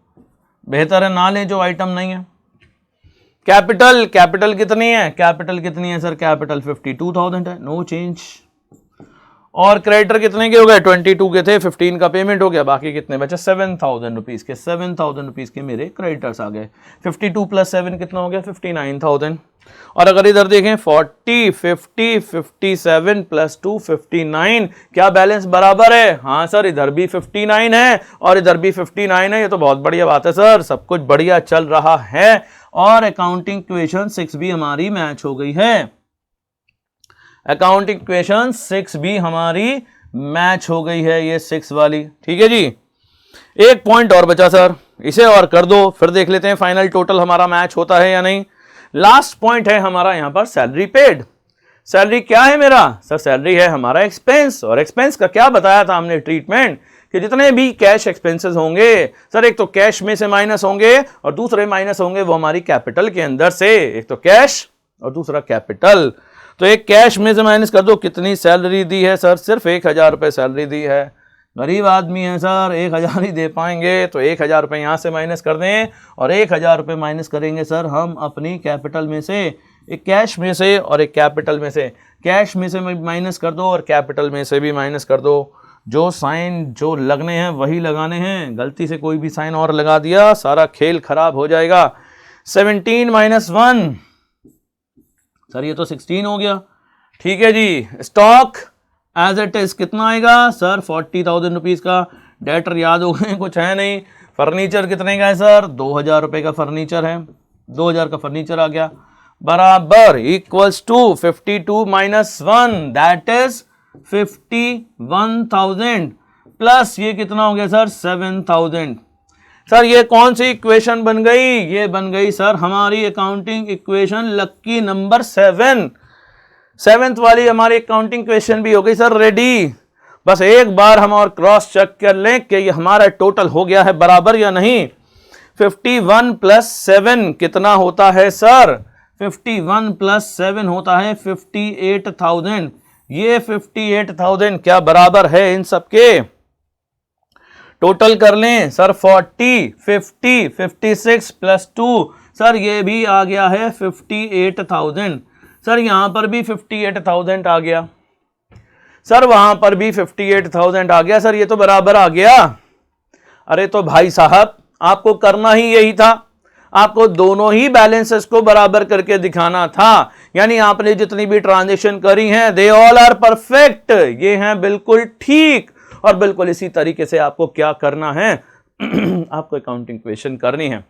बेहतर है ना लें जो आइटम नहीं है। कैपिटल, कैपिटल कितनी है, कैपिटल कितनी है सर, कैपिटल 52,000 है, नो चेंज। और क्रेडिटर कितने के हो गए 22 के थे, 15 का पेमेंट हो गया, बाकी कितने बचे 7,000 रुपीज़ के। 7,000 रुपीज़ के मेरे क्रेडिटर्स आ गए। 52 प्लस 7 कितना हो गया 59,000। और अगर इधर देखें 40 50 57 प्लस 2 59, क्या बैलेंस बराबर है, हाँ सर इधर भी 59 है और इधर भी 59 है, ये तो बहुत बढ़िया बात है सर, सब कुछ बढ़िया चल रहा है। और अकाउंटिंग इक्वेशन 6 भी हमारी मैच हो गई है। अकाउंटिंग इक्वेशन 6 भी हमारी मैच हो गई है, ये 6 वाली, ठीक है जी। एक पॉइंट और बचा सर, इसे और कर दो, फिर देख लेते हैं फाइनल टोटल हमारा मैच होता है या नहीं। लास्ट पॉइंट है हमारा यहां पर सैलरी पेड। सैलरी क्या है मेरा सर, सैलरी है हमारा एक्सपेंस। और एक्सपेंस का क्या बताया था हमने ट्रीटमेंट, कि जितने भी कैश एक्सपेंसेस होंगे सर, एक तो कैश में से माइनस होंगे और दूसरे माइनस होंगे वो हमारी कैपिटल के अंदर से। एक तो कैश और दूसरा कैपिटल। तो एक कैश में से माइनस कर दो, कितनी सैलरी दी है सर, सिर्फ 1,000 रुपये सैलरी दी है। गरीब आदमी है सर, 1,000 ही दे पाएंगे, तो 1,000 रुपये यहाँ से माइनस कर दें और 1,000 रुपये माइनस करेंगे सर हम अपनी कैपिटल में से, एक कैश में से और एक कैपिटल में से। कैश में से माइनस कर दो और कैपिटल में से भी माइनस कर दो। जो साइन जो लगने हैं वही लगाने हैं, गलती से कोई भी साइन और लगा दिया सारा खेल खराब हो जाएगा। 17 - 1 सर ये तो 16 हो गया। ठीक है जी, स्टॉक एज इट इज कितना आएगा सर 40,000 रुपीज़ का। डेटर याद हो गए, कुछ है नहीं। फर्नीचर कितने का है सर 2,000 रुपये का फर्नीचर है, 2,000 का फर्नीचर आ गया, बराबर equals to 52 minus 1 that is 51,000 plus ये कितना हो गया सर 7,000। सर ये कौन सी इक्वेशन बन गई, ये बन गई सर हमारी अकाउंटिंग इक्वेशन लक्की नंबर 7th वाली हमारी अकाउंटिंग इक्वेशन भी हो गई सर रेडी। बस एक बार हम और क्रॉस चेक कर लें कि ये हमारा टोटल हो गया है बराबर या नहीं। 51 प्लस 7 कितना होता है सर, 51 प्लस 7 होता है 58,000। ये 58,000 क्या बराबर है इन सबके, टोटल कर लें सर 40, 50, 56 प्लस 2 सर ये भी आ गया है 58,000। सर यहां पर भी 58,000 आ गया, सर वहां पर भी 58,000 आ गया, सर ये तो बराबर आ गया। अरे तो भाई साहब आपको करना ही यही था, आपको दोनों ही बैलेंसेस को बराबर करके दिखाना था। यानी आपने जितनी भी ट्रांजेक्शन करी हैं दे ऑल आर परफेक्ट, ये हैं बिल्कुल ठीक। और बिल्कुल इसी तरीके से आपको क्या करना है आपको अकाउंटिंग इक्वेशन करनी है,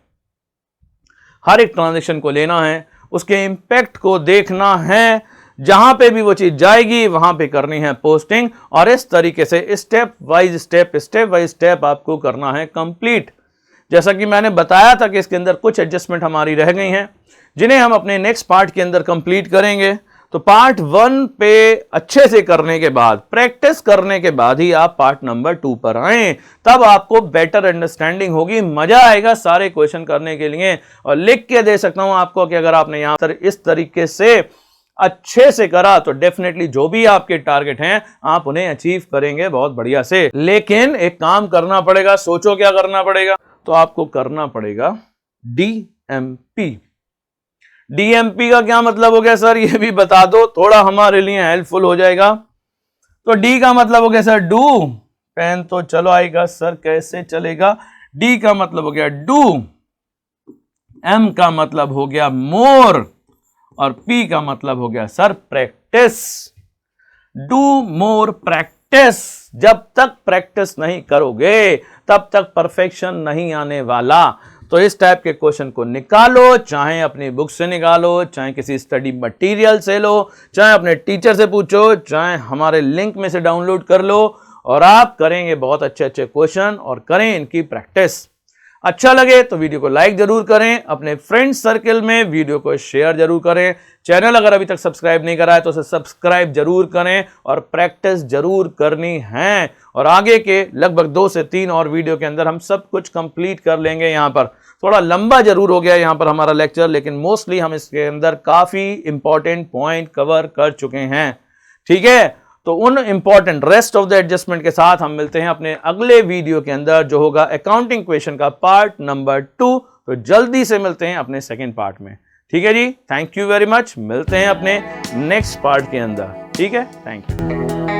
हर एक ट्रांजेक्शन को लेना है, उसके इंपैक्ट को देखना है, जहां पे भी वो चीज जाएगी वहां पे करनी है पोस्टिंग, और इस तरीके से स्टेप बाय स्टेप आपको करना है कंप्लीट। जैसा कि मैंने बताया था कि इसके अंदर कुछ एडजस्टमेंट हमारी रह गई हैं जिन्हें हम अपने नेक्स्ट पार्ट के अंदर कंप्लीट करेंगे। तो पार्ट 1 पे अच्छे से करने के बाद, प्रैक्टिस करने के बाद ही आप पार्ट नंबर 2 पर आए, तब आपको बेटर अंडरस्टैंडिंग होगी, मजा आएगा सारे क्वेश्चन करने के लिए। और लिख के दे सकता हूं आपको कि अगर आपने यहां पर इस तरीके से अच्छे से करा तो डेफिनेटली जो भी आपके टारगेट हैं आप उन्हें अचीव करेंगे बहुत बढ़िया से। लेकिन एक काम करना पड़ेगा, सोचो क्या करना पड़ेगा, तो आपको करना पड़ेगा डीएमपी। डीएमपी का क्या मतलब हो गया सर, ये भी बता दो, थोड़ा हमारे लिए हेल्पफुल हो जाएगा। तो डी का मतलब हो गया सर डू, पेन तो चलो आएगा सर कैसे चलेगा। डी का मतलब हो गया डू, एम का मतलब हो गया मोर, और पी का मतलब हो गया sir practice. Do more practice, जब तक प्रैक्टिस नहीं करोगे तब तक परफेक्शन नहीं आने वाला। तो इस टाइप के क्वेश्चन को निकालो, चाहे अपनी बुक से निकालो, चाहे किसी स्टडी मटेरियल से लो, चाहे अपने टीचर से पूछो, चाहे हमारे लिंक में से डाउनलोड कर लो, और आप करेंगे बहुत अच्छे अच्छे क्वेश्चन और करें इनकी प्रैक्टिस। अच्छा लगे तो वीडियो को लाइक जरूर करें, अपने फ्रेंड सर्कल में वीडियो को शेयर जरूर करें, चैनल अगर अभी तक सब्सक्राइब नहीं करा है तो उसे सब्सक्राइब जरूर करें, और प्रैक्टिस जरूर करनी है। और आगे के लगभग 2 से 3 और वीडियो के अंदर हम सब कुछ कंप्लीट कर लेंगे। यहाँ पर थोड़ा लंबा जरूर हो गया यहाँ पर हमारा लेक्चर, लेकिन मोस्टली हम इसके अंदर काफी इंपॉर्टेंट पॉइंट कवर कर चुके हैं। ठीक है, तो उन important rest of the adjustment के साथ हम मिलते हैं अपने अगले वीडियो के अंदर, जो होगा अकाउंटिंग क्वेश्चन का पार्ट नंबर 2। तो जल्दी से मिलते हैं अपने सेकंड पार्ट में। ठीक है जी, थैंक यू वेरी मच, मिलते हैं अपने नेक्स्ट पार्ट के अंदर। ठीक है, थैंक यू।